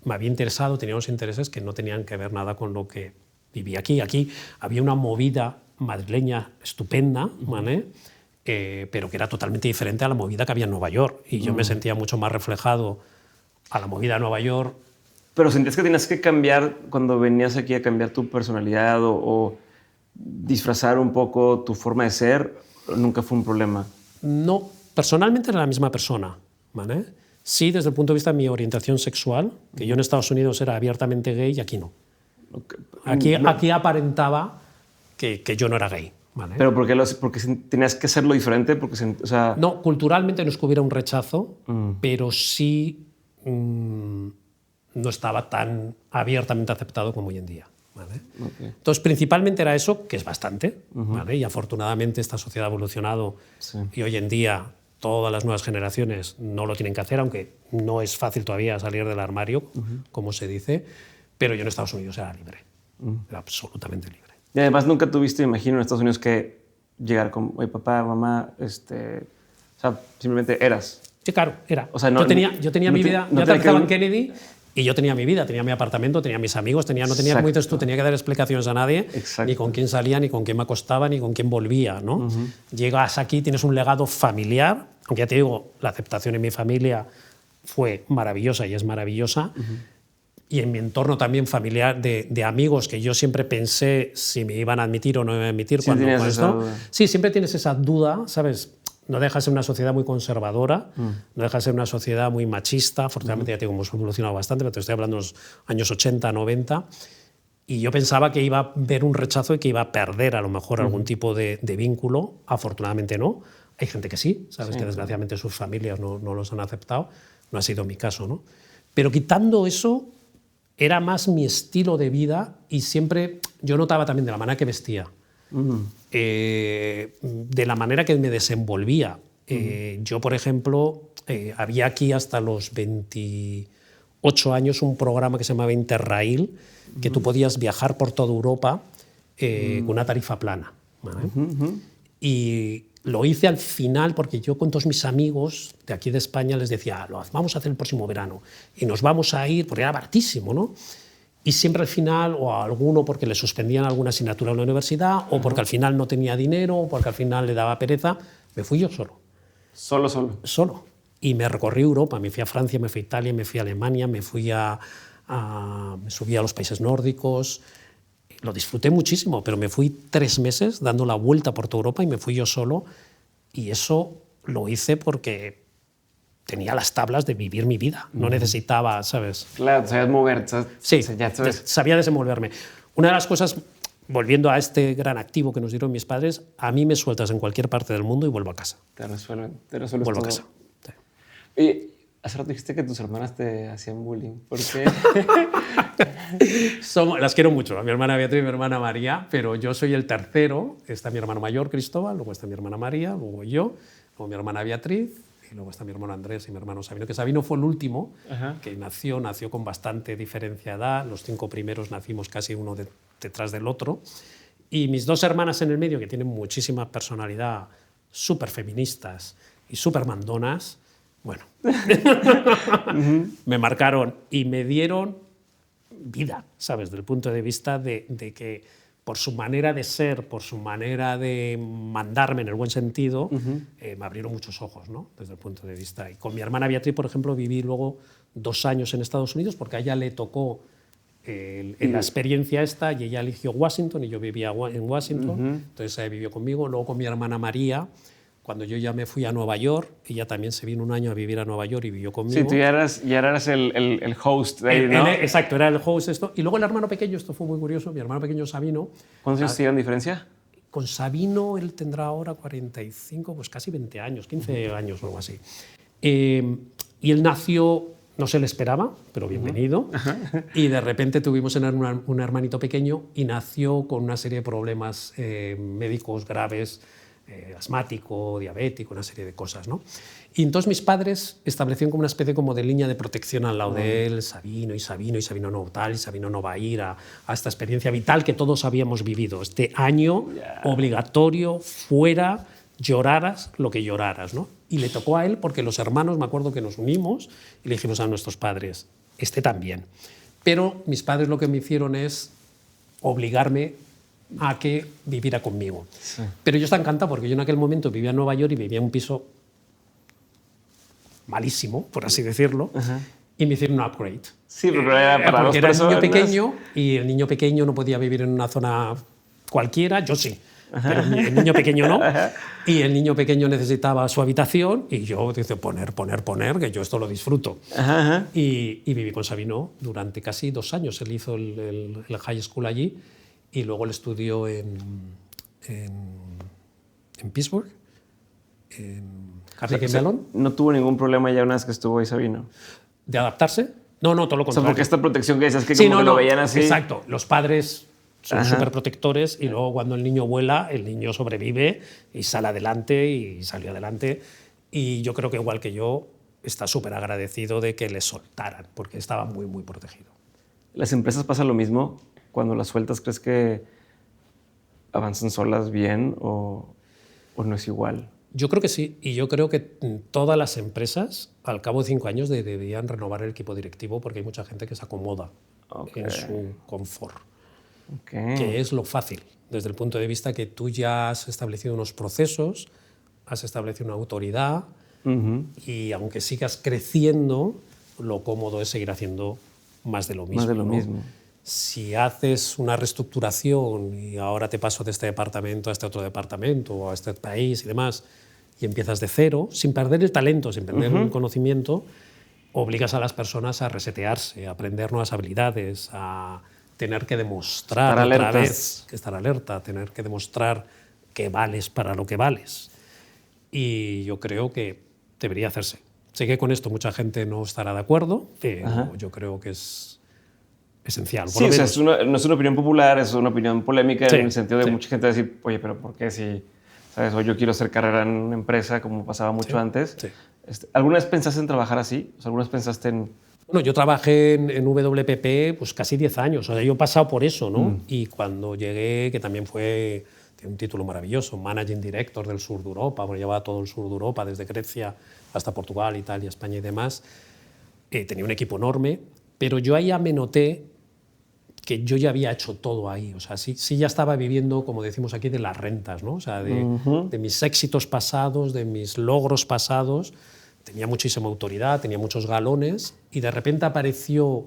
me había interesado, tenía unos intereses que no tenían que ver nada con lo que vivía aquí. Aquí había una movida madrileña estupenda, ¿vale? Pero que era totalmente diferente a la movida que había en Nueva York. Y yo me sentía mucho más reflejado a la movida de Nueva York. ¿Pero sentías que tenías que cambiar cuando venías aquí a cambiar tu personalidad o disfrazar un poco tu forma de ser? ¿Nunca fue un problema? No, personalmente era la misma persona, ¿vale? Sí, desde el punto de vista de mi orientación sexual, que yo en Estados Unidos era abiertamente gay y aquí no. Aquí aparentaba que yo no era gay. ¿Vale? ¿Pero porque tenías que hacerlo diferente? Porque, o sea... No, culturalmente no es que hubiera un rechazo, pero sí... no estaba tan abiertamente aceptado como hoy en día. ¿Vale? Entonces, principalmente era eso, que es bastante, ¿vale? Y afortunadamente esta sociedad ha evolucionado y hoy en día todas las nuevas generaciones no lo tienen que hacer, aunque no es fácil todavía salir del armario, como se dice, pero yo en Estados Unidos era libre, era absolutamente libre. Y además nunca tuviste, imagino, en Estados Unidos que llegar con, oye, papá, mamá, o sea, simplemente eras. Sí, claro, era. O sea, no, yo tenía mi vida, yo trabajaba en Kennedy y yo tenía mi vida, tenía mi apartamento, tenía mis amigos, no tenía, como dices tú, tenía que dar explicaciones a nadie, ni con quién salía, ni con quién me acostaba, ni con quién volvía, ¿no? Llegas aquí, tienes un legado familiar, aunque ya te digo, la aceptación en mi familia fue maravillosa y es maravillosa, y en mi entorno también familiar de amigos que yo siempre pensé si me iban a admitir o no me iban a admitir. Sí, sí, siempre tienes esa duda, ¿sabes? No deja de ser una sociedad muy conservadora, no deja de ser una sociedad muy machista. Afortunadamente, ya te digo, hemos evolucionado bastante, pero te estoy hablando de los años 80, 90, y yo pensaba que iba a haber un rechazo y que iba a perder a lo mejor algún tipo de vínculo. Afortunadamente no. Hay gente que sí, sabes, que desgraciadamente sus familias no los han aceptado. No ha sido mi caso, ¿no? Pero quitando eso, era más mi estilo de vida y siempre yo notaba también de la manera que vestía, de la manera que me desenvolvía. Yo, por ejemplo, había aquí hasta los 28 años un programa que se llamaba Interrail, que tú podías viajar por toda Europa con una tarifa plana, ¿vale? Y lo hice al final porque yo con todos mis amigos de aquí de España les decía, vamos a hacer el próximo verano y nos vamos a ir, porque era baratísimo, ¿no? Y siempre al final, o a alguno porque le suspendían alguna asignatura en la universidad, o porque al final no tenía dinero, o porque al final le daba pereza, me fui yo solo. Solo. Y me recorrí Europa, me fui a Francia, me fui a Italia, me fui a Alemania, me subí a los países nórdicos. Lo disfruté muchísimo, pero me fui 3 meses dando la vuelta por toda Europa y me fui yo solo. Y eso lo hice porque tenía las tablas de vivir mi vida. No necesitaba, ¿sabes? Claro, sabías moverte. Sí, ya sabes. sabía desenvolverme. Una de las cosas, volviendo a este gran activo que nos dieron mis padres, a mí me sueltas en cualquier parte del mundo y vuelvo a casa. Te resuelves Vuelvo todo. a casa. Sí. Oye, hace rato dijiste que tus hermanas te hacían bullying. ¿Por qué? Las quiero mucho, a mi hermana Beatriz y mi hermana María, pero yo soy el tercero. Está mi hermano mayor, Cristóbal, luego está mi hermana María, luego yo, luego mi hermana Beatriz, y luego está mi hermano Andrés y mi hermano Sabino, que Sabino fue el último que nació con bastante diferencia de edad. Los 5 primeros nacimos casi uno detrás del otro. Y mis 2 hermanas en el medio, que tienen muchísima personalidad, súper feministas y súper mandonas, bueno, me marcaron y me dieron vida, ¿sabes? Desde el punto de vista de que por su manera de ser, por su manera de mandarme en el buen sentido, me abrieron muchos ojos, ¿no? Desde el punto de vista. Y con mi hermana Beatriz, por ejemplo, viví luego 2 años en Estados Unidos porque a ella le tocó en la experiencia esta y ella eligió Washington y yo vivía en Washington, entonces ella vivió conmigo. Luego con mi hermana María, cuando yo ya me fui a Nueva York, ella también se vino un año a vivir a Nueva York y vivió conmigo. Sí, tú ya eras el host de ahí, ¿no? Exacto, era el host esto. Y luego el hermano pequeño, esto fue muy curioso, mi hermano pequeño Sabino. ¿Cuántos años tienen diferencia? Con Sabino él tendrá ahora 45, pues casi 20 años, 15 años o algo así. Y él nació, no se le esperaba, pero bienvenido. Y de repente tuvimos un hermanito pequeño y nació con una serie de problemas médicos graves, asmático, diabético, una serie de cosas, ¿no? Y entonces mis padres establecieron como una especie como de línea de protección al lado de él, Sabino no tal, y Sabino no va a ir a esta experiencia vital que todos habíamos vivido. Este año obligatorio, fuera, lloraras lo que lloraras, ¿no? Y le tocó a él porque los hermanos, me acuerdo que nos unimos y le dijimos a nuestros padres, este también. Pero mis padres lo que me hicieron es obligarme a que viviera conmigo. Sí. Pero yo estaba encantado porque yo en aquel momento vivía en Nueva York y vivía en un piso malísimo, por así decirlo, y me hicieron un upgrade. Sí, pero era para porque era el niño pequeño y el niño pequeño no podía vivir en una zona cualquiera, yo sí, pero el niño pequeño no. Y el niño pequeño necesitaba su habitación y yo dice poner, que yo esto lo disfruto. Y viví con Sabino durante casi 2 años. Él hizo el high school allí y luego él estudió en Pittsburgh, en Carnegie Mellon. ¿No tuvo ningún problema ya una vez que estuvo ahí Sabino? ¿De adaptarse? No, todo lo contrario. O sea, porque esta protección que decías que como que lo veían así. Exacto. Los padres son súper protectores y luego cuando el niño vuela, el niño sobrevive y sale adelante y salió adelante. Y yo creo que igual que yo, está súper agradecido de que le soltaran porque estaba muy, muy protegido. ¿Las empresas pasa lo mismo? Cuando las sueltas, ¿crees que avanzan solas bien o no es igual? Yo creo que sí, y yo creo que todas las empresas, al cabo de 5 años, deberían renovar el equipo directivo porque hay mucha gente que se acomoda en su confort, que es lo fácil, desde el punto de vista que tú ya has establecido unos procesos, has establecido una autoridad y aunque sigas creciendo, lo cómodo es seguir haciendo más de lo mismo. Más de lo mismo. Si haces una reestructuración y ahora te paso de este departamento a este otro departamento o a este país y demás, y empiezas de cero, sin perder el talento, sin perder el conocimiento, obligas a las personas a resetearse, a aprender nuevas habilidades, a tener que demostrar otra vez, que estar alerta, tener que demostrar que vales para lo que vales. Y yo creo que debería hacerse. Sé que con esto mucha gente no estará de acuerdo, pero yo creo que es esencial. Sí, o sea, no es una opinión popular, es una opinión polémica en el sentido de mucha gente decir, oye, pero ¿por qué si, sabes, o yo quiero hacer carrera en una empresa como pasaba mucho antes? Sí. ¿Alguna vez pensaste en trabajar así? O sea, ¿alguna vez pensaste en...? Bueno, yo trabajé en WPP pues casi 10 años, o sea, yo he pasado por eso, ¿no? Y cuando llegué, que también tiene un título maravilloso, Managing Director del sur de Europa, porque llevaba todo el sur de Europa, desde Grecia hasta Portugal, Italia, España y demás. Tenía un equipo enorme, pero yo ahí ya me noté que yo ya había hecho todo ahí. O sea, sí ya estaba viviendo, como decimos aquí, de las rentas, ¿no? O sea, de mis éxitos pasados, de mis logros pasados. Tenía muchísima autoridad, tenía muchos galones y de repente apareció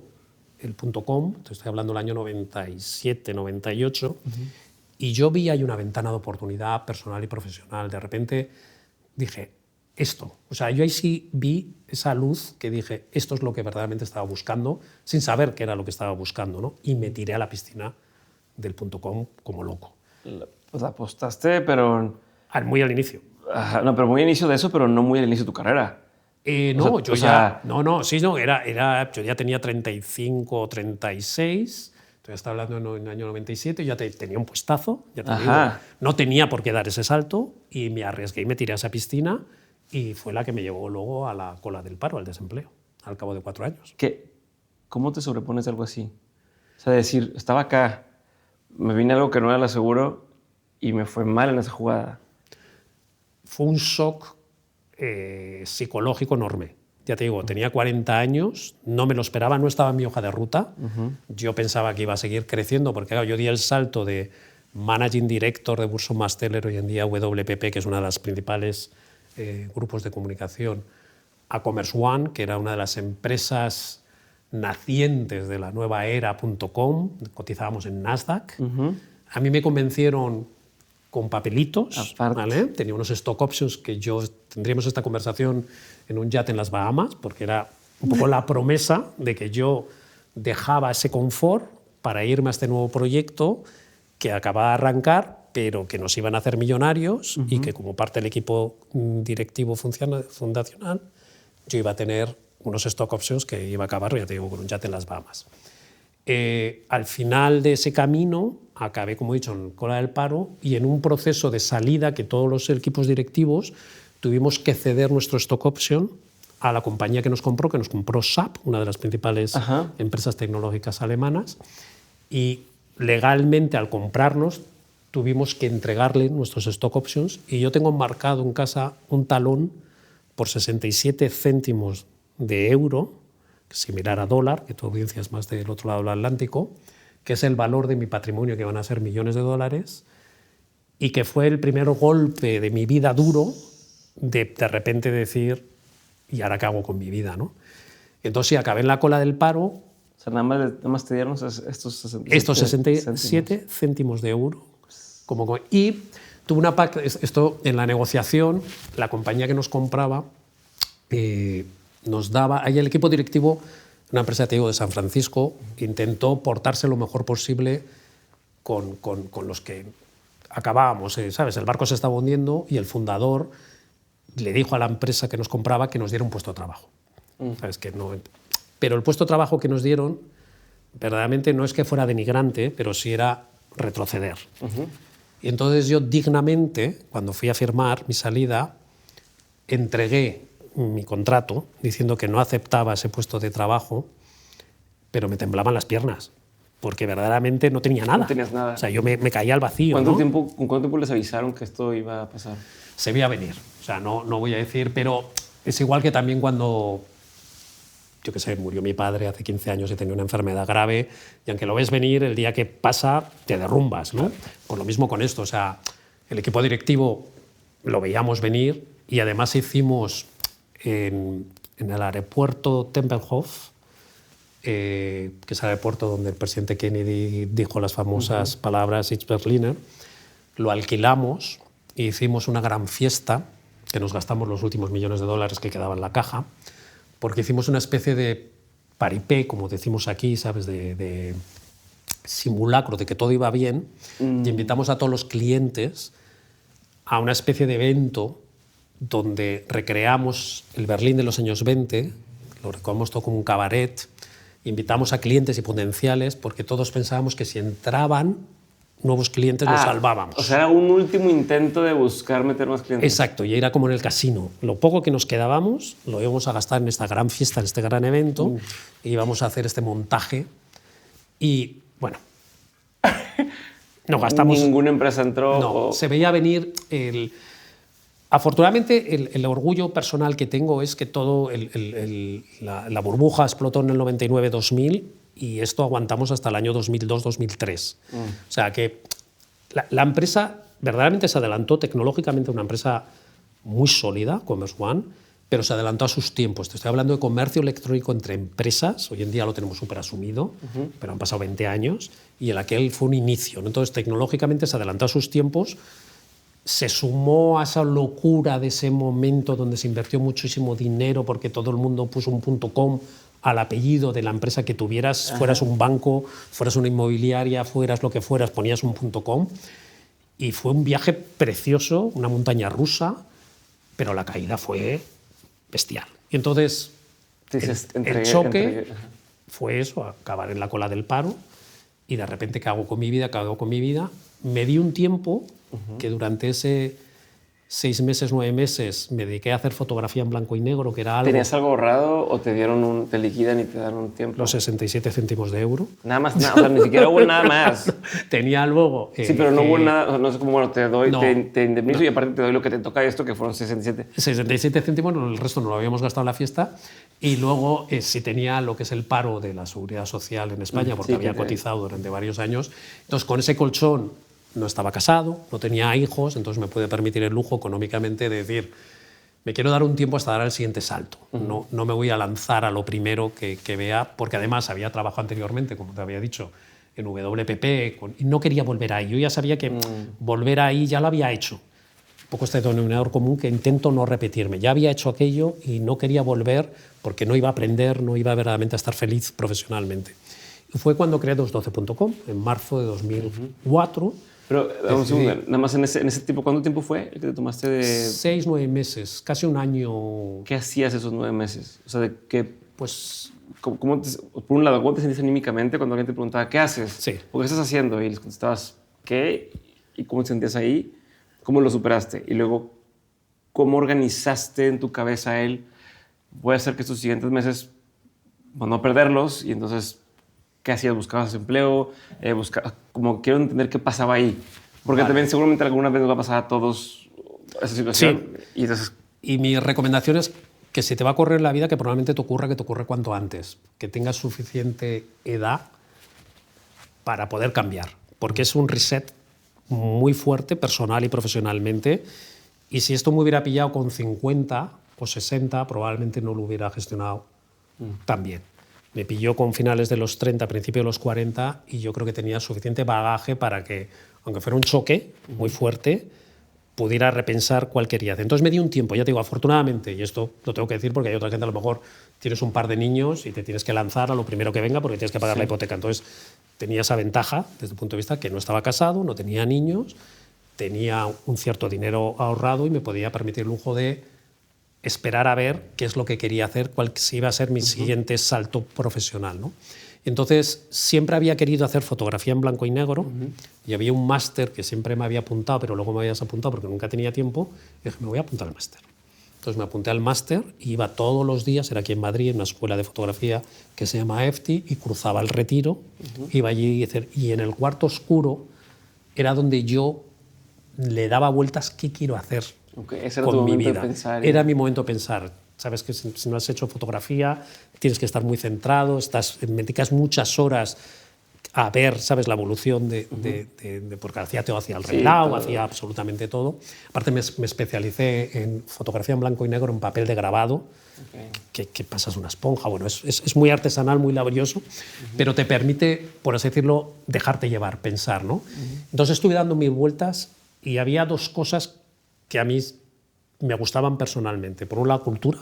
el .com, te estoy hablando del año 97, 98, y yo vi ahí una ventana de oportunidad personal y profesional. De repente dije, esto. O sea, yo ahí sí vi esa luz que dije, esto es lo que verdaderamente estaba buscando, sin saber qué era lo que estaba buscando, ¿no? Y me tiré a la piscina del .com como loco. Pues apostaste, pero... Muy al inicio. No, pero muy al inicio de eso, pero no muy al inicio de tu carrera. No, yo ya... yo ya tenía 35 o 36, entonces estaba hablando en el año 97, ya tenía un puestazo, ya te digo, no tenía por qué dar ese salto y me arriesgué y me tiré a esa piscina y fue la que me llevó luego a la cola del paro, al desempleo, al cabo de 4 años. ¿Cómo te sobrepones a algo así? O sea, decir, estaba acá, me vine algo que no era lo seguro y me fue mal en esa jugada. Fue un shock psicológico enorme. Ya te digo, tenía 40 años, no me lo esperaba, no estaba en mi hoja de ruta. Yo pensaba que iba a seguir creciendo porque claro, yo di el salto de Managing Director de Burson Marsteller, hoy en día WPP, que es una de las principales grupos de comunicación, a Commerce One, que era una de las empresas nacientes de la nueva era.com, cotizábamos en Nasdaq. A mí me convencieron con papelitos, ¿vale? Tenía unos stock options que tendríamos esta conversación en un yate en las Bahamas, porque era un poco la promesa de que yo dejaba ese confort para irme a este nuevo proyecto que acababa de arrancar, pero que nos iban a hacer millonarios y que como parte del equipo directivo fundacional yo iba a tener unos stock options que iba a acabar, ya te digo, con un yate en las Bahamas. Al final de ese camino acabé, como he dicho, en cola del paro y en un proceso de salida que todos los equipos directivos tuvimos que ceder nuestro stock option a la compañía que nos compró SAP, una de las principales empresas tecnológicas alemanas, y legalmente al comprarnos tuvimos que entregarle nuestros stock options y yo tengo marcado en casa un talón por 67 céntimos de euro, similar a dólar, que tu audiencia es más del otro lado del Atlántico, que es el valor de mi patrimonio, que van a ser millones de dólares, y que fue el primer golpe de mi vida duro de repente decir, ¿y ahora qué hago con mi vida? ¿No? Entonces sí, acabé en la cola del paro. O sea, nada más te dieron estos 67 céntimos de euro. Y tuve una esto en la negociación, la compañía que nos compraba nos daba, ahí el equipo directivo, una empresa te digo, de San Francisco, intentó portarse lo mejor posible con los que acabábamos, ¿sabes? El barco se estaba hundiendo y el fundador le dijo a la empresa que nos compraba que nos diera un puesto de trabajo. ¿Sabes? Que no, pero el puesto de trabajo que nos dieron verdaderamente no es que fuera denigrante, pero sí era retroceder. Y entonces yo dignamente, cuando fui a firmar mi salida, entregué mi contrato diciendo que no aceptaba ese puesto de trabajo, pero me temblaban las piernas, porque verdaderamente no tenía nada. No tenías nada. O sea, yo me caía al vacío. ¿Con cuánto tiempo les avisaron que esto iba a pasar? Se veía venir. O sea, no voy a decir, pero es igual que también cuando, yo qué sé, murió mi padre hace 15 años y tenía una enfermedad grave, y aunque lo ves venir, el día que pasa te derrumbas, ¿no? Por lo mismo con esto. O sea, el equipo directivo lo veíamos venir y además hicimos en el aeropuerto Tempelhof, que es el aeropuerto donde el presidente Kennedy dijo las famosas palabras Ich Berliner, lo alquilamos e hicimos una gran fiesta, que nos gastamos los últimos millones de dólares que quedaban en la caja, porque hicimos una especie de paripé, como decimos aquí, ¿sabes? De simulacro de que todo iba bien, y invitamos a todos los clientes a una especie de evento donde recreamos el Berlín de los años 20, lo recreamos todo como un cabaret, invitamos a clientes y potenciales porque todos pensábamos que si entraban nuevos clientes los salvábamos. O sea, era un último intento de buscar meter más clientes. Exacto, y era como en el casino. Lo poco que nos quedábamos lo íbamos a gastar en esta gran fiesta, en este gran evento, y íbamos a hacer este montaje. Y bueno, nos gastamos... ¿Ninguna empresa entró? No, se veía venir el... Afortunadamente, el orgullo personal que tengo es que todo la burbuja explotó en el 99-2000 y esto aguantamos hasta el año 2002-2003. O sea que la empresa verdaderamente se adelantó tecnológicamente, una empresa muy sólida, Commerce One, pero se adelantó a sus tiempos. Te estoy hablando de comercio electrónico entre empresas, hoy en día lo tenemos súper asumido, pero han pasado 20 años y en aquel fue un inicio, ¿no? Entonces, tecnológicamente se adelantó a sus tiempos, se sumó a esa locura de ese momento donde se invirtió muchísimo dinero porque todo el mundo puso un .com al apellido de la empresa que tuvieras, fueras un banco, fueras una inmobiliaria, fueras lo que fueras, ponías un .com. Y fue un viaje precioso, una montaña rusa, pero la caída fue bestial. Y entonces el choque fue eso, acabar en la cola del paro y de repente, ¿qué hago con mi vida? ¿Qué hago con mi vida? Me di un tiempo que durante ese 6 meses, 9 meses me dediqué a hacer fotografía en blanco y negro, que era algo... ¿Tenías algo ahorrado o te liquidan y te dan un tiempo? Los 67 céntimos de euro. Nada más, o sea, ni siquiera hubo nada más. Tenía luego... sí, pero no hubo nada, no sé cómo, bueno, te doy, no, te indemnizo y aparte te doy lo que te toca esto, que fueron 67. 67 céntimos, el resto no lo habíamos gastado en la fiesta. Y luego sí tenía lo que es el paro de la Seguridad Social en España, porque había cotizado durante varios años. Entonces, con ese colchón no estaba casado, no tenía hijos, entonces me pude permitir el lujo económicamente de decir, me quiero dar un tiempo hasta dar el siguiente salto. No me voy a lanzar a lo primero que vea, porque además había trabajado anteriormente, como te había dicho, en WPP, y no quería volver ahí. Yo ya sabía que volver ahí ya lo había hecho. Un poco este denominador común que intento no repetirme. Ya había hecho aquello y no quería volver porque no iba a aprender, no iba verdaderamente a estar feliz profesionalmente. Y fue cuando creé 212.com, en marzo de 2004. Pero, nada más en ese tiempo, ¿cuánto tiempo fue el que te tomaste de...? 6, 9 meses, casi un año. ¿Qué hacías esos 9 meses? O sea, ¿de qué...? Pues... por un lado, ¿cómo te sentiste anímicamente cuando alguien te preguntaba, ¿qué haces? Sí. ¿O qué estás haciendo? Y les contestabas, ¿qué? ¿Y cómo te sentías ahí? ¿Cómo lo superaste? Y luego, ¿cómo organizaste en tu cabeza el, voy a hacer que estos siguientes meses, bueno, no perderlos? Y entonces... ¿Qué hacías? ¿Buscabas empleo? Como quiero entender qué pasaba ahí. Porque también seguramente alguna vez nos va a pasar a todos esa situación. Sí. Y mi recomendación es que si te va a ocurrir en la vida, que probablemente te ocurra cuanto antes. Que tengas suficiente edad para poder cambiar. Porque es un reset muy fuerte, personal y profesionalmente. Y si esto me hubiera pillado con 50 o 60, probablemente no lo hubiera gestionado tan bien. Me pilló con finales de los 30, principios de los 40, y yo creo que tenía suficiente bagaje para que, aunque fuera un choque muy fuerte, pudiera repensar cuál quería hacer. Entonces me di un tiempo, ya te digo, afortunadamente, y esto lo tengo que decir porque hay otra gente, a lo mejor tienes un par de niños y te tienes que lanzar a lo primero que venga porque tienes que pagar la hipoteca. Entonces tenía esa ventaja desde el punto de vista que no estaba casado, no tenía niños, tenía un cierto dinero ahorrado y me podía permitir el lujo de esperar a ver qué es lo que quería hacer, cuál iba a ser mi siguiente salto profesional, ¿no? Entonces, siempre había querido hacer fotografía en blanco y negro y había un máster que siempre me había apuntado, pero luego me había desapuntado porque nunca tenía tiempo, y dije, me voy a apuntar al máster. Entonces me apunté al máster y iba todos los días, era aquí en Madrid, en una escuela de fotografía que se llama EFTI, y cruzaba el Retiro, iba allí y en el cuarto oscuro era donde yo le daba vueltas qué quiero hacer. Ese era tu momento de pensar. Era mi momento de pensar. Sabes que si no has hecho fotografía, tienes que estar muy centrado, me dedicas muchas horas a ver, sabes, la evolución porque hacía todo, hacía el relao, hacía absolutamente todo. Aparte me especialicé en fotografía en blanco y negro, en papel de grabado, que pasas una esponja. Bueno, es muy artesanal, muy laborioso, pero te permite, por así decirlo, dejarte llevar, pensar, ¿no? Entonces estuve dando mil vueltas y había dos cosas que a mí me gustaban personalmente. Por un lado, cultura,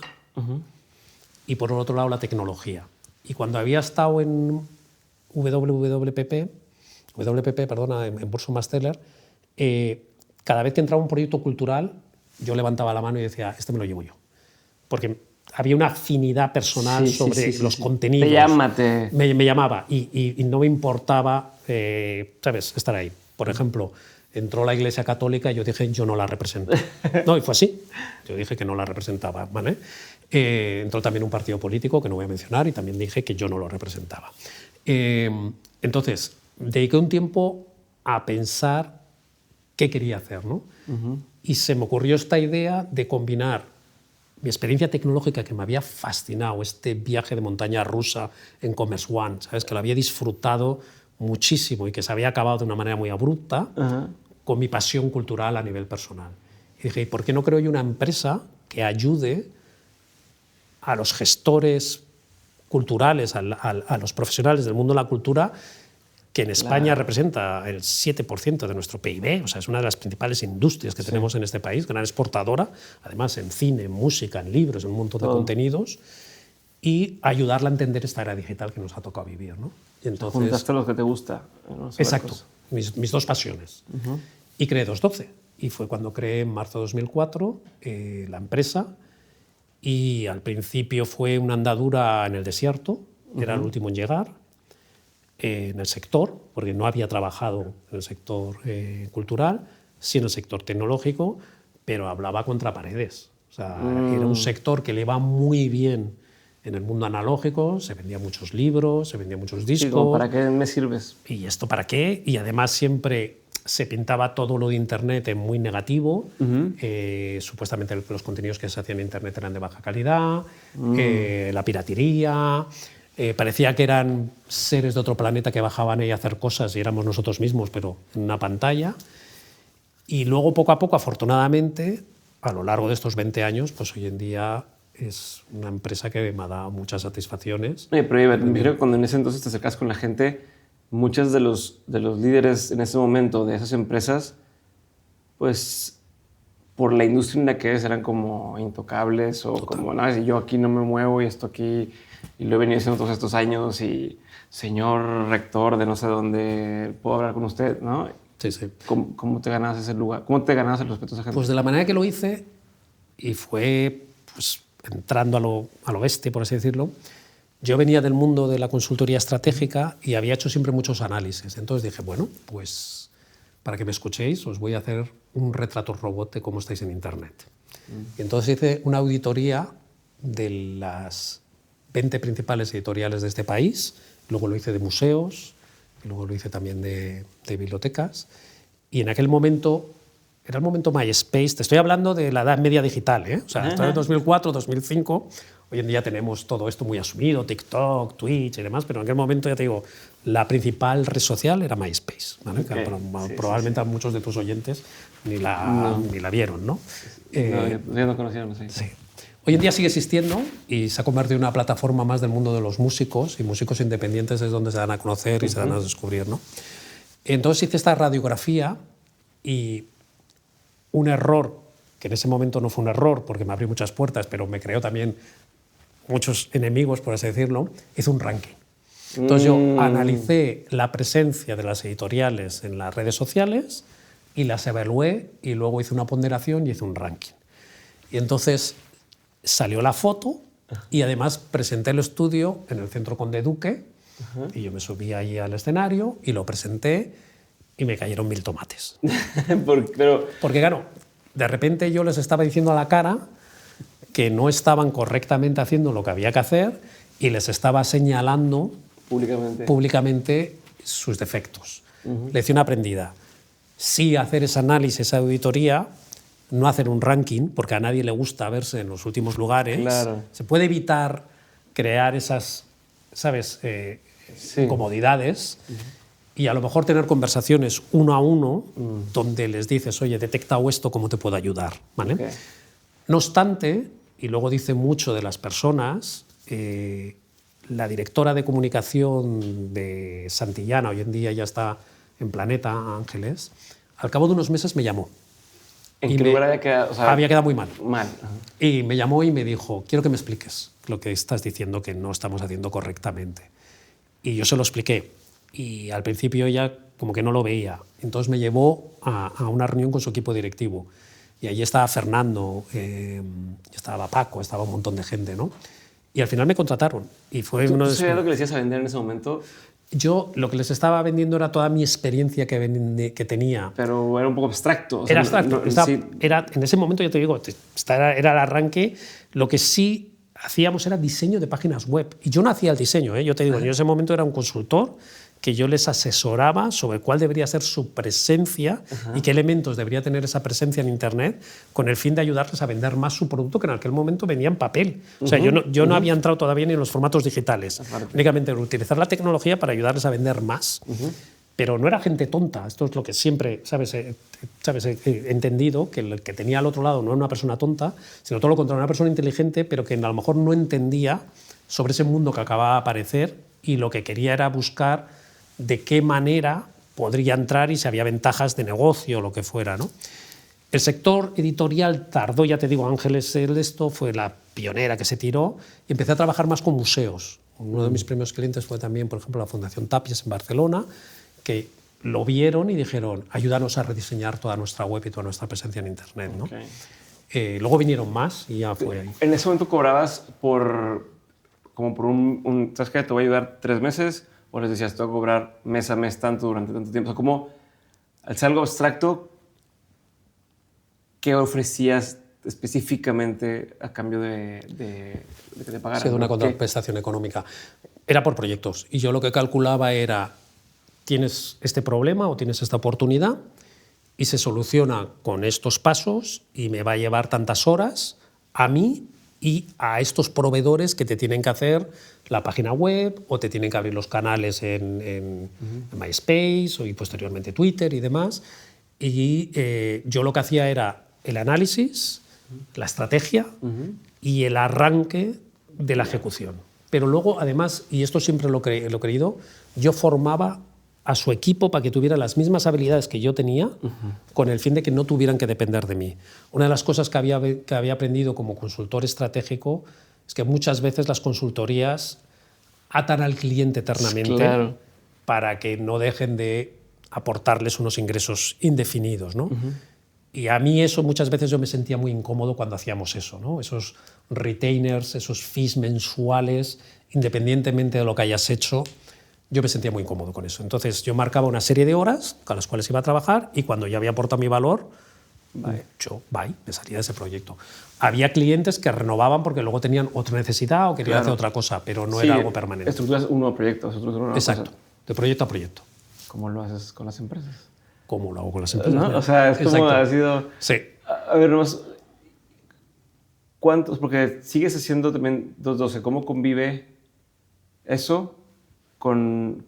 y por otro lado, la tecnología. Y cuando había estado en WPP, en Burson Marsteller, cada vez que entraba un proyecto cultural, yo levantaba la mano y decía, este me lo llevo yo. Porque había una afinidad personal sobre los contenidos. Me llamaba y no me importaba, ¿sabes?, estar ahí. Por ejemplo, entró la Iglesia Católica y yo dije, yo no la represento. No, y fue así. Yo dije que no la representaba, ¿vale? Entró también un partido político, que no voy a mencionar, y también dije que yo no lo representaba. Entonces, dediqué un tiempo a pensar qué quería hacer, ¿no? Y se me ocurrió esta idea de combinar mi experiencia tecnológica, que me había fascinado, este viaje de montaña rusa en Commerce One, ¿sabes?, que lo había disfrutado muchísimo y que se había acabado de una manera muy abrupta, con mi pasión cultural a nivel personal. Y dije, ¿por qué no creo yo una empresa que ayude a los gestores culturales, a los profesionales del mundo de la cultura, que en España representa el 7% de nuestro PIB, o sea, es una de las principales industrias que tenemos en este país, gran exportadora, además en cine, en música, en libros, en un montón de contenidos, y ayudarla a entender esta era digital que nos ha tocado vivir, ¿no? Y entonces, juntaste lo que te gusta. Exacto, mis dos pasiones. Y creé 212, y fue cuando creé en marzo de 2004 la empresa, y al principio fue una andadura en el desierto, era el último en llegar, en el sector, porque no había trabajado en el sector cultural, sí en el sector tecnológico, pero hablaba contra paredes. O sea, era un sector que le iba muy bien en el mundo analógico, se vendían muchos libros, se vendían muchos discos. Sí, como, ¿para qué me sirves? ¿Y esto para qué? Y además siempre se pintaba todo lo de Internet en muy negativo. Supuestamente los contenidos que se hacían en Internet eran de baja calidad, la piratería. Parecía que eran seres de otro planeta que bajaban ahí a hacer cosas y éramos nosotros mismos, pero en una pantalla. Y luego, poco a poco, afortunadamente, a lo largo de estos 20 años, pues hoy en día es una empresa que me ha dado muchas satisfacciones. Oye, pero me creo que cuando en ese entonces te acercas con la gente, muchos de los líderes en ese momento de esas empresas, pues por la industria en la que eran como intocables o como, no, yo aquí no me muevo y esto aquí, y lo he venido haciendo todos estos años y señor rector de no sé dónde, ¿puedo hablar con usted?, ¿no? Sí, sí. ¿Cómo te ganas ese lugar? ¿Cómo te ganas el respeto a esa gente? Pues de la manera que lo hice, y fue pues, entrando a lo bestia, por así decirlo. Yo venía del mundo de la consultoría estratégica y había hecho siempre muchos análisis. Entonces dije, bueno, pues para que me escuchéis os voy a hacer un retrato robot de cómo estáis en Internet. Y entonces hice una auditoría de las 20 principales editoriales de este país, luego lo hice de museos, luego lo hice también de bibliotecas, y en aquel momento, era el momento MySpace, te estoy hablando de la edad media digital, ¿eh? O sea, esto en 2004, 2005, hoy en día tenemos todo esto muy asumido, TikTok, Twitch y demás, pero en aquel momento, ya te digo, la principal red social era MySpace, ¿vale? Okay. Probablemente a muchos de tus oyentes ni la vieron, ¿no? Yo no conocía, no sé. Sí. Hoy en día sigue existiendo y se ha convertido en una plataforma más del mundo de los músicos, y músicos independientes es donde se dan a conocer y se dan a descubrir, ¿no? Entonces hice esta radiografía y un error, que en ese momento no fue un error porque me abrió muchas puertas, pero me creó también muchos enemigos, por así decirlo, hice un ranking. Entonces yo analicé la presencia de las editoriales en las redes sociales y las evalué, y luego hice una ponderación y hice un ranking. Y entonces salió la foto y además presenté el estudio en el Centro Conde Duque, y yo me subí allí al escenario y lo presenté y me cayeron 1000 tomates. Porque claro, de repente yo les estaba diciendo a la cara que no estaban correctamente haciendo lo que había que hacer y les estaba señalando públicamente sus defectos. Lección aprendida. Sí hacer ese análisis, esa auditoría, no hacer un ranking, porque a nadie le gusta verse en los últimos lugares. Claro. Se puede evitar crear esas, ¿sabes?, incomodidades, y a lo mejor tener conversaciones uno a uno donde les dices, oye, he detectado esto, ¿cómo te puedo ayudar? ¿Vale? Okay. No obstante, y luego dice mucho de las personas, la directora de comunicación de Santillana, hoy en día ya está en Planeta, Ángeles, al cabo de unos meses me llamó. ¿En qué lugar había quedado? O sea, había quedado muy mal. Mal. Y me llamó y me dijo, quiero que me expliques lo que estás diciendo que no estamos haciendo correctamente. Y yo se lo expliqué. Y al principio ella como que no lo veía. Entonces me llevó a una reunión con su equipo directivo. Y allí estaba Fernando, estaba Paco, estaba un montón de gente, ¿no? Y al final me contrataron. Y fue ¿Tú uno de sabías lo que le decías a vender en ese momento? Yo lo que les estaba vendiendo era toda mi experiencia que tenía. Pero era un poco abstracto. O sea, Era abstracto. sí. Era, en ese momento, ya te digo, era el arranque. Lo que sí hacíamos era diseño de páginas web. Y yo no hacía el diseño, ¿eh? Yo te digo, yo en ese momento era un consultor que yo les asesoraba sobre cuál debería ser su presencia y qué elementos debería tener esa presencia en Internet con el fin de ayudarles a vender más su producto, que en aquel momento vendía en papel. O sea, yo no había entrado todavía ni en los formatos digitales. Únicamente utilizar la tecnología para ayudarles a vender más. Pero no era gente tonta. Esto es lo que siempre, ¿sabes? He entendido, que el que tenía al otro lado no era una persona tonta, sino todo lo contrario, una persona inteligente, pero que a lo mejor no entendía sobre ese mundo que acababa de aparecer y lo que quería era buscar de qué manera podría entrar y si había ventajas de negocio o lo que fuera, ¿no? El sector editorial tardó, ya te digo, Ángeles esto fue la pionera que se tiró y empecé a trabajar más con museos. Uno de mis primeros clientes fue también, por ejemplo, la Fundación Tapies en Barcelona, que lo vieron y dijeron, ayúdanos a rediseñar toda nuestra web y toda nuestra presencia en Internet, ¿no? Luego vinieron más y ya fue ahí. ¿En ese momento cobrabas como por ¿sabes qué? Te voy a ayudar 3 meses, o les decías, te voy a cobrar mes a mes tanto durante tanto tiempo? O sea, como al ser algo abstracto, ¿qué ofrecías específicamente a cambio de que te pagaran? Ha sido una contraprestación económica. Era por proyectos. Y yo lo que calculaba era, tienes este problema o tienes esta oportunidad y se soluciona con estos pasos y me va a llevar tantas horas a mí y a estos proveedores que te tienen que hacer la página web o te tienen que abrir los canales en MySpace y posteriormente Twitter y demás. Y yo lo que hacía era el análisis, la estrategia y el arranque de la ejecución. Pero luego, además, y esto siempre lo he creído, yo formaba a su equipo para que tuviera las mismas habilidades que yo tenía, con el fin de que no tuvieran que depender de mí. Una de las cosas que había aprendido como consultor estratégico es que muchas veces las consultorías atan al cliente eternamente para que no dejen de aportarles unos ingresos indefinidos, ¿no? Y a mí eso muchas veces yo me sentía muy incómodo cuando hacíamos eso, ¿no? Esos retainers, esos fees mensuales, independientemente de lo que hayas hecho, yo me sentía muy incómodo con eso. Entonces yo marcaba una serie de horas con las cuales iba a trabajar y cuando ya había aportado mi valor, yo me salía de ese proyecto. Había clientes que renovaban porque luego tenían otra necesidad o querían hacer otra cosa, pero no era algo permanente. Estructuras un nuevo proyecto. Exacto, de proyecto a proyecto. ¿Cómo lo haces con las empresas? ¿Cómo lo hago con las empresas? ¿No? O sea, es como ha sido... Sí. A ver, ¿cuántos? Porque sigues haciendo también 212. ¿Cómo convive eso con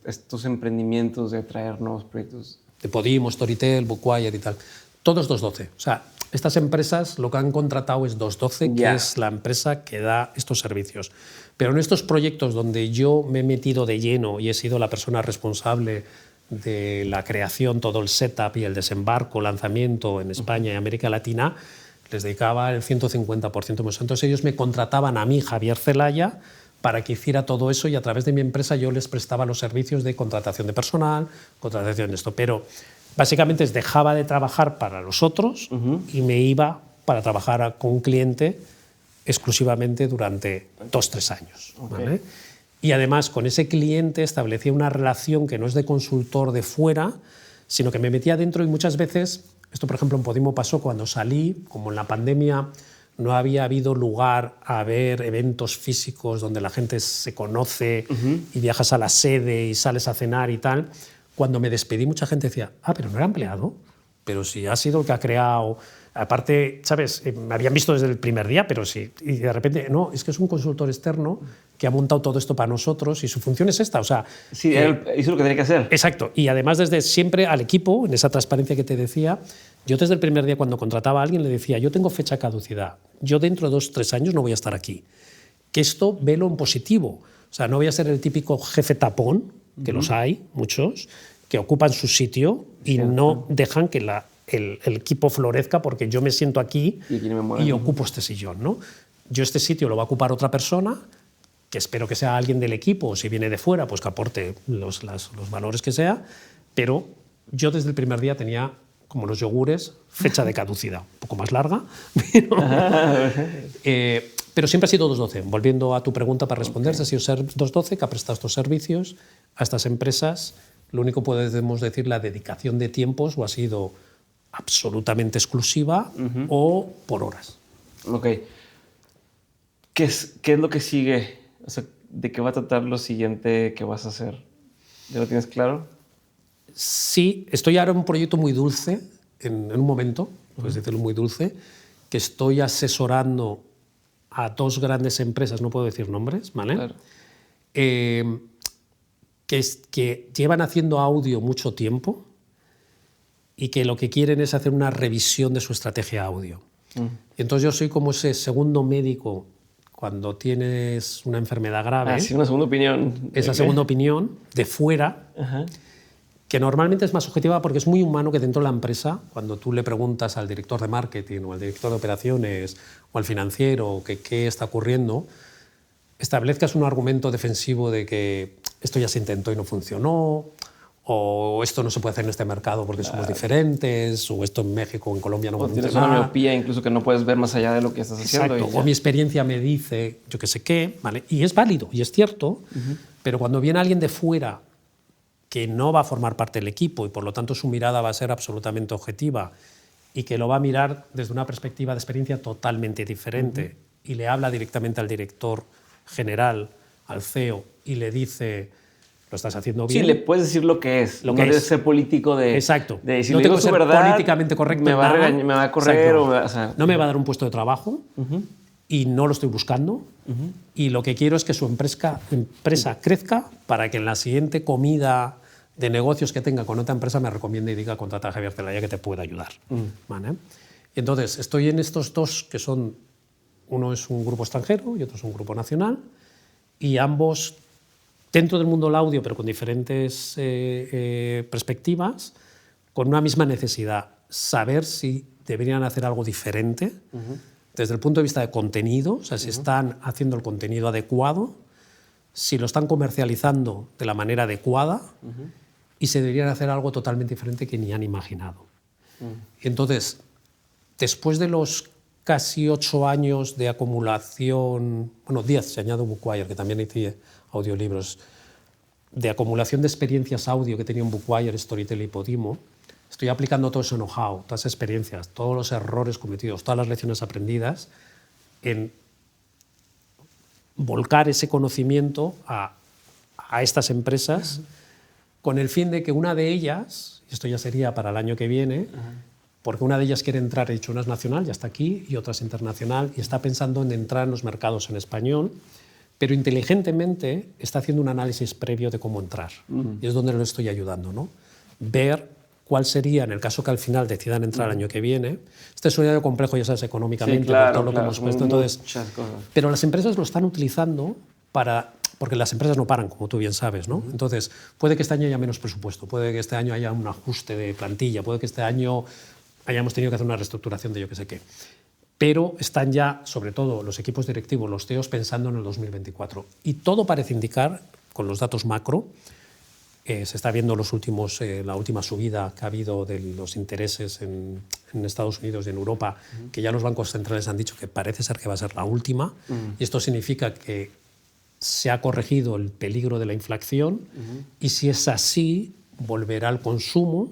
estos emprendimientos de traer nuevos proyectos? De Podimo, Storytel, Bookwire y tal. Todos 212. O sea, estas empresas lo que han contratado es 212, que es la empresa que da estos servicios. Pero en estos proyectos donde yo me he metido de lleno y he sido la persona responsable de la creación, todo el setup y el desembarco, lanzamiento en España y América Latina, les dedicaba el 150%. Entonces ellos me contrataban a mí, Javier Celaya, para que hiciera todo eso y a través de mi empresa yo les prestaba los servicios de contratación de personal, contratación de esto. Pero básicamente dejaba de trabajar para los otros y me iba para trabajar con un cliente exclusivamente durante 2-3 años. ¿Vale? Y además con ese cliente establecía una relación que no es de consultor de fuera, sino que me metía dentro y muchas veces, esto por ejemplo en Podimo pasó cuando salí, como en la pandemia no había habido lugar a ver eventos físicos donde la gente se conoce y viajas a la sede y sales a cenar y tal. Cuando me despedí mucha gente decía, pero no era empleado, pero si ha sido el que ha creado... Aparte, ¿sabes? Me habían visto desde el primer día, pero sí. Y de repente, no, es que es un consultor externo que ha montado todo esto para nosotros y su función es esta. O sea, sí, hizo lo que tenía que hacer. Exacto. Y además, desde siempre al equipo, en esa transparencia que te decía, yo desde el primer día cuando contrataba a alguien le decía, yo tengo fecha de caducidad, yo dentro de 2-3 años no voy a estar aquí. Que esto velo en positivo. O sea, no voy a ser el típico jefe tapón, que los hay, muchos, que ocupan su sitio y no dejan que el equipo florezca porque yo me siento aquí y ocupo este sillón, ¿no? Yo este sitio lo va a ocupar otra persona, que espero que sea alguien del equipo, o si viene de fuera, pues que aporte los valores que sea, pero yo desde el primer día tenía como los yogures, fecha de caducidad, un poco más larga, pero siempre ha sido 212. Volviendo a tu pregunta para responder, ha sido 212 que ha prestado estos servicios a estas empresas. Lo único que podemos decir, la dedicación de tiempos o ha sido absolutamente exclusiva o por horas. Ok. ¿Qué es lo que sigue? O sea, ¿de qué va a tratar lo siguiente que vas a hacer? ¿Ya lo tienes claro? Sí, estoy ahora en un proyecto muy dulce, en un momento, puedes decirlo muy dulce, que estoy asesorando a 2 grandes empresas, no puedo decir nombres, ¿vale? Claro. Que llevan haciendo audio mucho tiempo y que lo que quieren es hacer una revisión de su estrategia audio. Entonces yo soy como ese segundo médico cuando tienes una enfermedad grave. Sí, una segunda opinión. Esa segunda opinión de fuera, que normalmente es más objetiva porque es muy humano que dentro de la empresa, cuando tú le preguntas al director de marketing o al director de operaciones o al financiero que qué está ocurriendo, establezcas un argumento defensivo de que esto ya se intentó y no funcionó, o esto no se puede hacer en este mercado porque somos diferentes, o esto en México o en Colombia no funciona. Tienes una miopía incluso que no puedes ver más allá de lo que estás haciendo. Exacto, o mi experiencia me dice yo qué sé qué, ¿vale? Y es válido y es cierto, pero cuando viene alguien de fuera que no va a formar parte del equipo y por lo tanto su mirada va a ser absolutamente objetiva y que lo va a mirar desde una perspectiva de experiencia totalmente diferente y le habla directamente al director general, al CEO, y le dice, lo estás haciendo bien. Sí, le puedes decir lo que es. Lo no que debes es. ser político de... Exacto. De si no le tengo digo que su ser verdad, políticamente correcto me va en nada. me va a correr. Exacto. O sea, no me va a dar un puesto de trabajo y no lo estoy buscando. Y lo que quiero es que su empresa crezca para que en la siguiente comida de negocios que tenga con otra empresa me recomiende y diga, contrata a Javier Zelaya que te puede ayudar. ¿Vale? Y entonces, estoy en estos 2 que son, uno es un grupo extranjero y otro es un grupo nacional, y ambos dentro del mundo del audio, pero con diferentes perspectivas, con una misma necesidad, saber si deberían hacer algo diferente desde el punto de vista de contenido, o sea, si están haciendo el contenido adecuado, si lo están comercializando de la manera adecuada y se deberían hacer algo totalmente diferente que ni han imaginado. Entonces, después de los casi 8 años de acumulación, bueno, 10, se añade Bookwire, que también hice audiolibros, de acumulación de experiencias audio que tenía en Bookwire, Storytel y Podimo, estoy aplicando todo ese know-how, todas esas experiencias, todos los errores cometidos, todas las lecciones aprendidas en volcar ese conocimiento a estas empresas con el fin de que una de ellas, y esto ya sería para el año que viene, porque una de ellas quiere entrar, he dicho, una es nacional, ya está aquí, y otra es internacional, y está pensando en entrar en los mercados en español, pero inteligentemente está haciendo un análisis previo de cómo entrar. Y es donde lo estoy ayudando, ¿no? Ver cuál sería, en el caso que al final decidan entrar el año que viene. Este es un año complejo, ya sabes, económicamente, sí, claro, por todo lo que hemos puesto. Entonces, pero las empresas lo están utilizando porque las empresas no paran, como tú bien sabes, ¿no? Entonces, puede que este año haya menos presupuesto, puede que este año haya un ajuste de plantilla, puede que este año hayamos tenido que hacer una reestructuración de yo qué sé qué. Pero están ya, sobre todo los equipos directivos, los CEOs, pensando en el 2024. Y todo parece indicar, con los datos macro, se está viendo la última subida que ha habido de los intereses en Estados Unidos y en Europa, que ya los bancos centrales han dicho que parece ser que va a ser la última. Y esto significa que se ha corregido el peligro de la inflación y si es así, volverá al consumo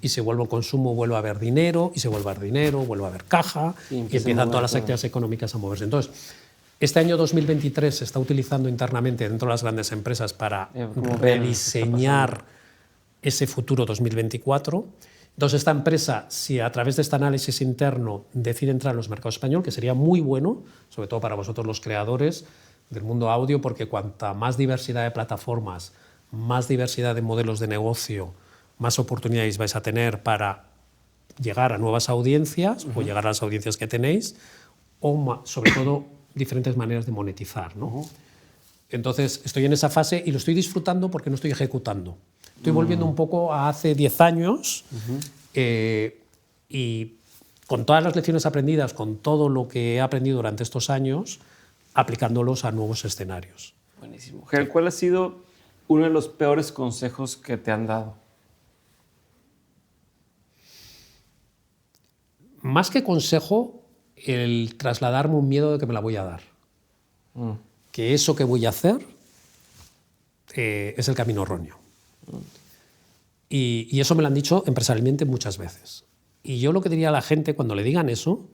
y si vuelve al consumo vuelve a haber dinero y si vuelve a haber dinero, vuelve a haber caja y empiezan todas las actividades económicas a moverse. Entonces, este año 2023 se está utilizando internamente dentro de las grandes empresas para rediseñar ese futuro 2024. Entonces, esta empresa, si a través de este análisis interno decide entrar en los mercados españoles, que sería muy bueno, sobre todo para vosotros los creadores del mundo audio, porque cuanta más diversidad de plataformas, más diversidad de modelos de negocio, más oportunidades vais a tener para llegar a nuevas audiencias o llegar a las audiencias que tenéis, o sobre todo diferentes maneras de monetizar, ¿no? Entonces, estoy en esa fase y lo estoy disfrutando porque no estoy ejecutando. Estoy volviendo un poco a hace 10 años y con todas las lecciones aprendidas, con todo lo que he aprendido durante estos años, aplicándolos a nuevos escenarios. Buenísimo. Ger, ¿cuál ha sido uno de los peores consejos que te han dado? más que consejo, el trasladarme un miedo de que me la voy a dar. Que eso que voy a hacer es el camino erróneo. Y eso me lo han dicho empresarialmente muchas veces. Y yo lo que diría a la gente cuando le digan eso,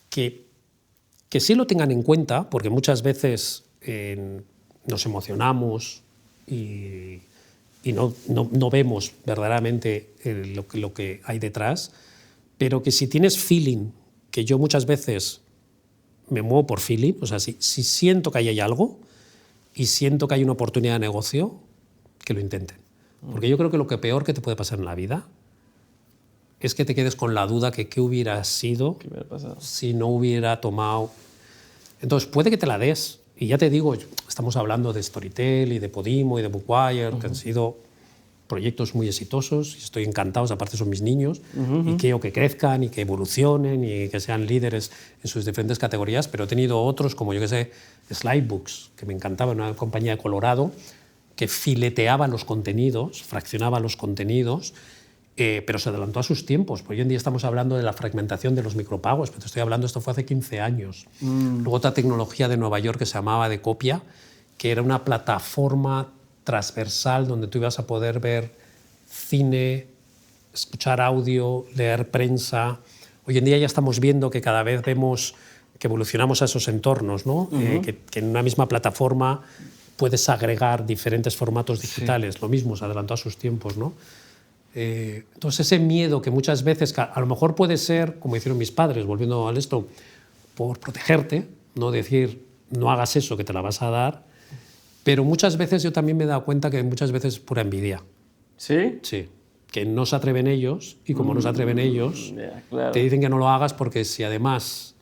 que sí lo tengan en cuenta, porque muchas veces nos emocionamos y no vemos verdaderamente lo que hay detrás, pero que si tienes feeling, que yo muchas veces me muevo por feeling, o sea, si siento que ahí hay algo y siento que hay una oportunidad de negocio, que lo intenten. Porque yo creo que lo que peor que te puede pasar en la vida es que te quedes con la duda que qué hubiera sido si no hubiera tomado. Entonces, puede que te la des. Y ya te digo, estamos hablando de Storytel y de Podimo y de Bookwire, que han sido proyectos muy exitosos y estoy encantado, aparte son mis niños, y quiero que crezcan y que evolucionen y que sean líderes en sus diferentes categorías, pero he tenido otros como, yo que sé, Slidebooks, que me encantaba, una compañía de Colorado, que fileteaba los contenidos, fraccionaba los contenidos, pero se adelantó a sus tiempos. Hoy en día estamos hablando de la fragmentación de los micropagos, pero te estoy hablando, esto fue hace 15 años. Luego otra tecnología de Nueva York que se llamaba Decopia, que era una plataforma transversal donde tú ibas a poder ver cine, escuchar audio, leer prensa. Hoy en día ya estamos viendo que cada vez vemos que evolucionamos a esos entornos, ¿no? Que en una misma plataforma puedes agregar diferentes formatos digitales. Sí. Lo mismo, se adelantó a sus tiempos, ¿no? Entonces ese miedo que muchas veces, que a lo mejor puede ser, como hicieron mis padres, volviendo al esto, por protegerte, no decir, no hagas eso que te la vas a dar, pero muchas veces yo también me he dado cuenta que muchas veces es pura envidia. ¿Sí? Sí. Que no se atreven ellos, y como no se atreven ellos, claro, te dicen que no lo hagas porque si además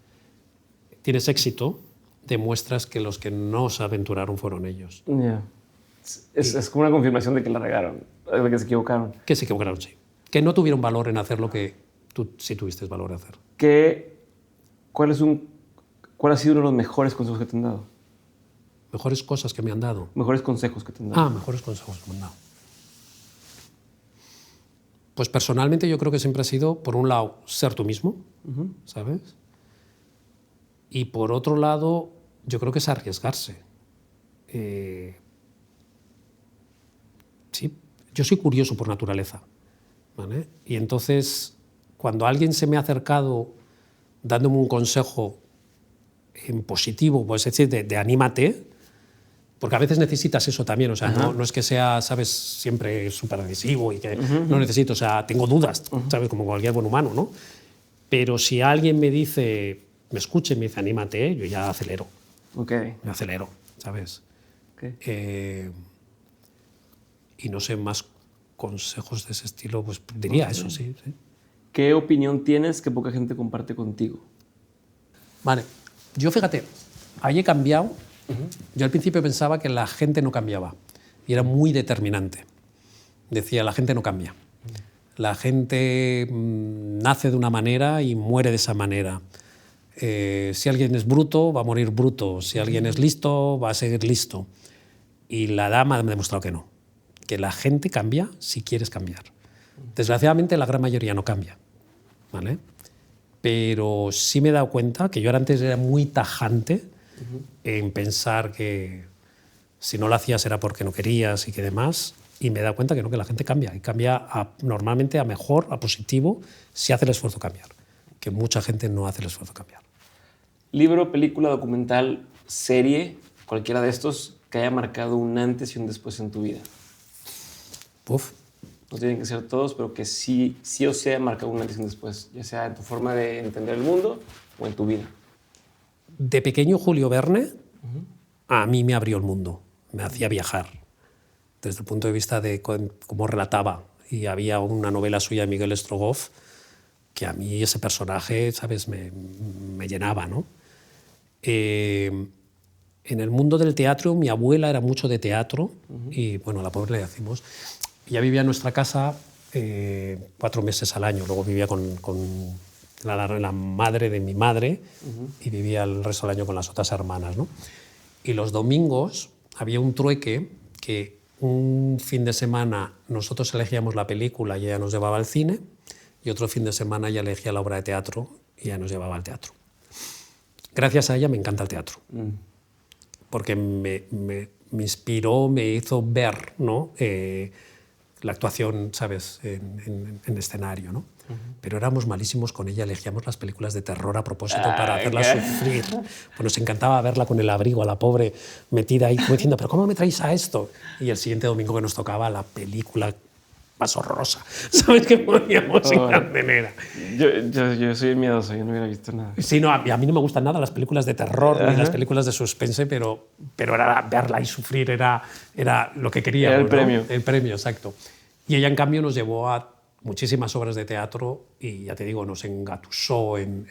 tienes éxito, demuestras que los que no se aventuraron fueron ellos. Es como una confirmación de que la regaron, de que se equivocaron. Que se equivocaron, sí. Que no tuvieron valor en hacer lo que tú sí tuviste valor en hacer. ¿Cuál ha sido uno de los mejores consejos que te han dado? Mejores cosas que me han dado. Mejores consejos que te han dado. Mejores consejos que me han dado. Pues personalmente yo creo que siempre ha sido, por un lado, ser tú mismo, ¿sabes? Y por otro lado, yo creo que es arriesgarse. Sí, yo soy curioso por naturaleza, ¿vale? Y entonces, cuando alguien se me ha acercado dándome un consejo en positivo, pues es decir, de anímate, porque a veces necesitas eso también, o sea, no es que sea, sabes, siempre súper agresivo y que no necesito, o sea, tengo dudas, sabes, como cualquier buen humano, ¿no? Pero si alguien me dice, me escucha y me dice, anímate, yo ya acelero. Me acelero, ¿sabes? Y no sé, más consejos de ese estilo, pues diría eso, sí. ¿Qué opinión tienes que poca gente comparte contigo? Vale, yo fíjate, ahí he cambiado. Yo al principio pensaba que la gente no cambiaba y era muy determinante. Decía, la gente no cambia. La gente nace de una manera y muere de esa manera. Si alguien es bruto, va a morir bruto. Si alguien es listo, va a seguir listo. Y la edad me ha demostrado que no. Que la gente cambia si quieres cambiar. Desgraciadamente, la gran mayoría no cambia, ¿vale? Pero sí me he dado cuenta que yo antes era muy tajante en pensar que si no lo hacías era porque no querías y que demás, y me he dado cuenta que no, que la gente cambia, y cambia normalmente a mejor, a positivo, si hace el esfuerzo de cambiar, que mucha gente no hace el esfuerzo de cambiar. Libro, película, documental, serie, cualquiera de estos que haya marcado un antes y un después en tu vida. No tienen que ser todos, pero que sí o sí haya marcado un antes y un después, ya sea en tu forma de entender el mundo o en tu vida. De pequeño, Julio Verne a mí me abrió el mundo, me hacía viajar desde el punto de vista de cómo relataba. Y había una novela suya de Miguel Strogoff que a mí ese personaje, ¿sabes?, me llenaba, ¿no? En el mundo del teatro, mi abuela era mucho de teatro y, bueno, a la pobre le decimos. Ella vivía en nuestra casa 4 meses al año, luego vivía con la madre de mi madre y vivía el resto del año con las otras hermanas, ¿no? Y los domingos había un trueque que un fin de semana nosotros elegíamos la película y ella nos llevaba al cine, y otro fin de semana ella elegía la obra de teatro y ya nos llevaba al teatro. Gracias a ella me encanta el teatro, porque me inspiró, me hizo ver, ¿no? La actuación, ¿sabes?, en escenario, ¿no? Pero éramos malísimos con ella, elegíamos las películas de terror a propósito para hacerla sufrir. Pues nos encantaba verla con el abrigo, a la pobre metida ahí, como diciendo, ¿pero cómo me traéis a esto? Y el siguiente domingo que nos tocaba la película más horrorosa, ¿sabes?, que poníamos en la antenera. Yo soy miedoso, yo no hubiera visto nada. Sí, no, a mí no me gustan nada las películas de terror ni las películas de suspense, pero era verla y sufrir, era lo que queríamos. Era el ¿no? premio. El premio, exacto. Y ella, en cambio, nos llevó a muchísimas obras de teatro y, ya te digo, nos engatusó en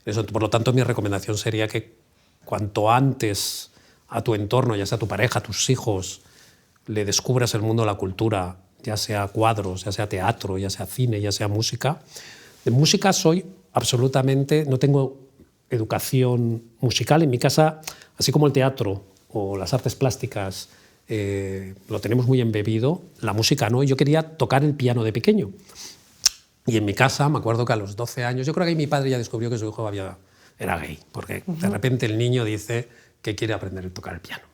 eso. Por lo tanto, mi recomendación sería que cuanto antes a tu entorno, ya sea tu pareja, a tus hijos, le descubras el mundo de la cultura, ya sea cuadros, ya sea teatro, ya sea cine, ya sea música. De música soy absolutamente... No tengo educación musical. En mi casa, así como el teatro o las artes plásticas, lo tenemos muy embebido, la música no. Yo quería tocar el piano de pequeño. Y en mi casa, me acuerdo que a los 12 años, yo creo que mi padre ya descubrió que su hijo era gay, porque de repente el niño dice que quiere aprender a tocar el piano.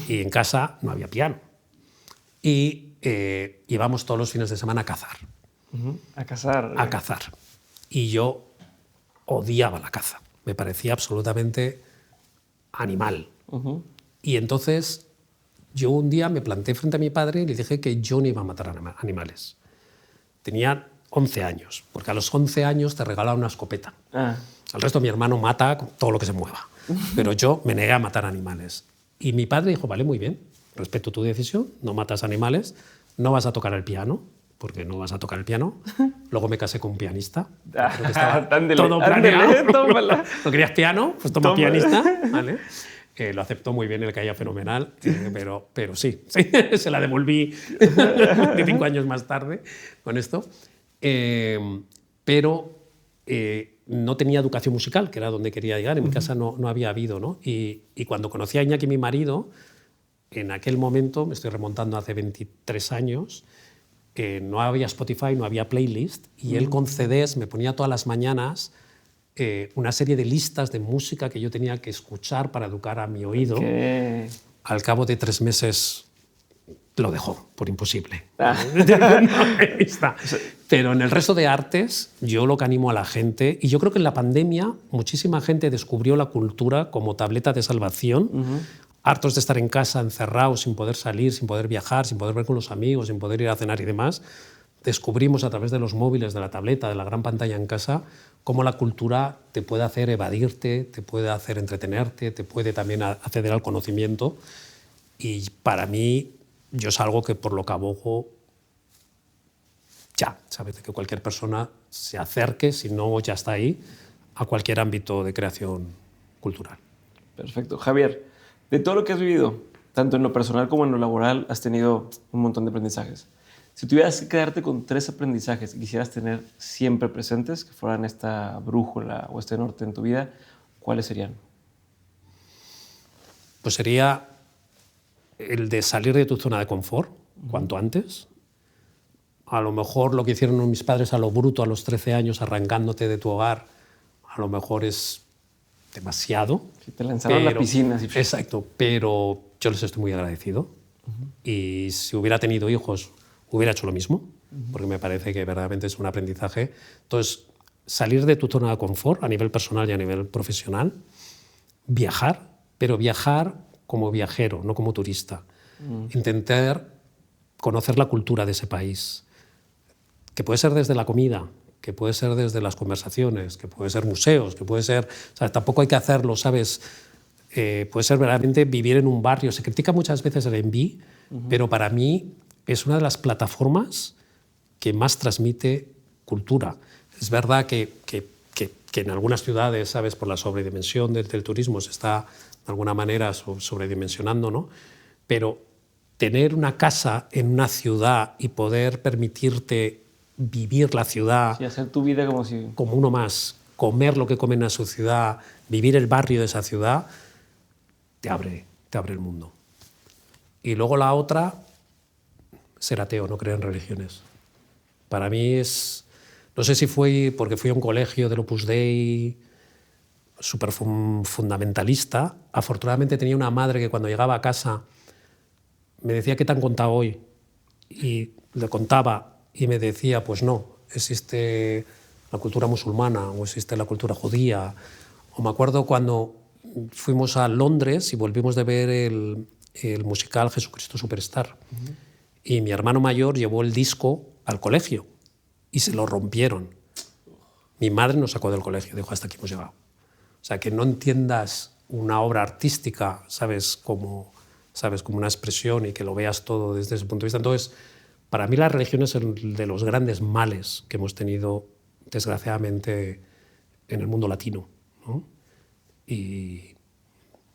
Y en casa no había piano. Y íbamos todos los fines de semana a cazar. A cazar. A cazar. Y yo odiaba la caza. Me parecía absolutamente animal. Y entonces yo un día me planté frente a mi padre y le dije que yo no iba a matar animales. Tenía 11 años, porque a los 11 años te regalaban una escopeta. Al resto mi hermano mata todo lo que se mueva. Pero yo me negué a matar animales. Y mi padre dijo, vale, muy bien, respeto tu decisión, no matas animales, no vas a tocar el piano, porque no vas a tocar el piano. Luego me casé con un pianista. Creo que estaba todo planeado. ¿No querías piano? Pues toma pianista. ¿Vale? Lo aceptó muy bien, él caía fenomenal, pero sí, se la devolví 25 años más tarde con esto. Pero no tenía educación musical, que era donde quería llegar. En mi casa no había habido, ¿no? Y cuando conocí a Iñaki, mi marido, en aquel momento, me estoy remontando hace 23 años, no había Spotify, no había playlist, y él con CDs me ponía todas las mañanas una serie de listas de música que yo tenía que escuchar para educar a mi oído. Al cabo de 3 meses lo dejó, por imposible. Pero en el resto de artes, yo lo que animo a la gente, y yo creo que en la pandemia muchísima gente descubrió la cultura como tableta de salvación, hartos de estar en casa, encerrados, sin poder salir, sin poder viajar, sin poder ver con los amigos, sin poder ir a cenar y demás. Descubrimos a través de los móviles, de la tableta, de la gran pantalla en casa, cómo la cultura te puede hacer evadirte, te puede hacer entretenerte, te puede también acceder al conocimiento. Y para mí, yo es algo que por lo que abogo ya, ¿sabes? De que cualquier persona se acerque, si no ya está ahí, a cualquier ámbito de creación cultural. Perfecto. Javier, de todo lo que has vivido, tanto en lo personal como en lo laboral, has tenido un montón de aprendizajes. Si tuvieras que quedarte con 3 aprendizajes que quisieras tener siempre presentes, que fueran esta brújula o este norte en tu vida, ¿cuáles serían? Pues sería el de salir de tu zona de confort cuanto antes. A lo mejor lo que hicieron mis padres a lo bruto a los 13 años, arrancándote de tu hogar, a lo mejor es demasiado. Si te lanzaron a la piscina. Sí. Exacto, pero yo les estoy muy agradecido. Y si hubiera tenido hijos, hubiera hecho lo mismo, porque me parece que verdaderamente es un aprendizaje. Entonces, salir de tu zona de confort a nivel personal y a nivel profesional, viajar, pero viajar como viajero, no como turista. Intentar conocer la cultura de ese país, que puede ser desde la comida, que puede ser desde las conversaciones, que puede ser museos, que puede ser... O sea, tampoco hay que hacerlo, ¿sabes? Puede ser verdaderamente vivir en un barrio. Se critica muchas veces el Airbnb, pero para mí es una de las plataformas que más transmite cultura. Es verdad que en algunas ciudades, ¿sabes?, por la sobredimensión del turismo se está de alguna manera sobredimensionando, ¿no? Pero tener una casa en una ciudad y poder permitirte vivir la ciudad... Sí, hacer tu vida como uno más, comer lo que comen en su ciudad, vivir el barrio de esa ciudad, te abre el mundo. Y luego la otra, ser ateo, no creer en religiones. Para mí es... No sé si fue porque fui a un colegio del Opus Dei súper fundamentalista. Afortunadamente tenía una madre que cuando llegaba a casa me decía, ¿qué te han contado hoy? Y le contaba y me decía, pues no, existe la cultura musulmana o existe la cultura judía. O me acuerdo cuando fuimos a Londres y volvimos de ver el musical Jesucristo Superstar. Y mi hermano mayor llevó el disco al colegio y se lo rompieron. Mi madre nos sacó del colegio, dijo, hasta aquí hemos llegado. O sea, que no entiendas una obra artística, ¿sabes? Como una expresión y que lo veas todo desde ese punto de vista. Entonces, para mí la religión es el de los grandes males que hemos tenido, desgraciadamente, en el mundo latino, ¿no? Y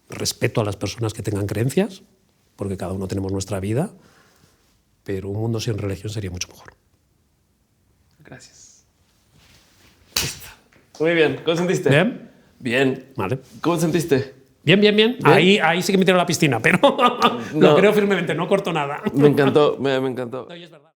respeto a las personas que tengan creencias, porque cada uno tenemos nuestra vida, pero un mundo sin religión sería mucho mejor. Gracias. Listo. Muy bien. ¿Cómo sentiste? ¿Bien? Bien. Vale. ¿Cómo sentiste? Bien, bien, bien. Ahí sí que me tiro a la piscina, pero lo creo firmemente, no corto nada. Me encantó, me encantó. No, y es verdad.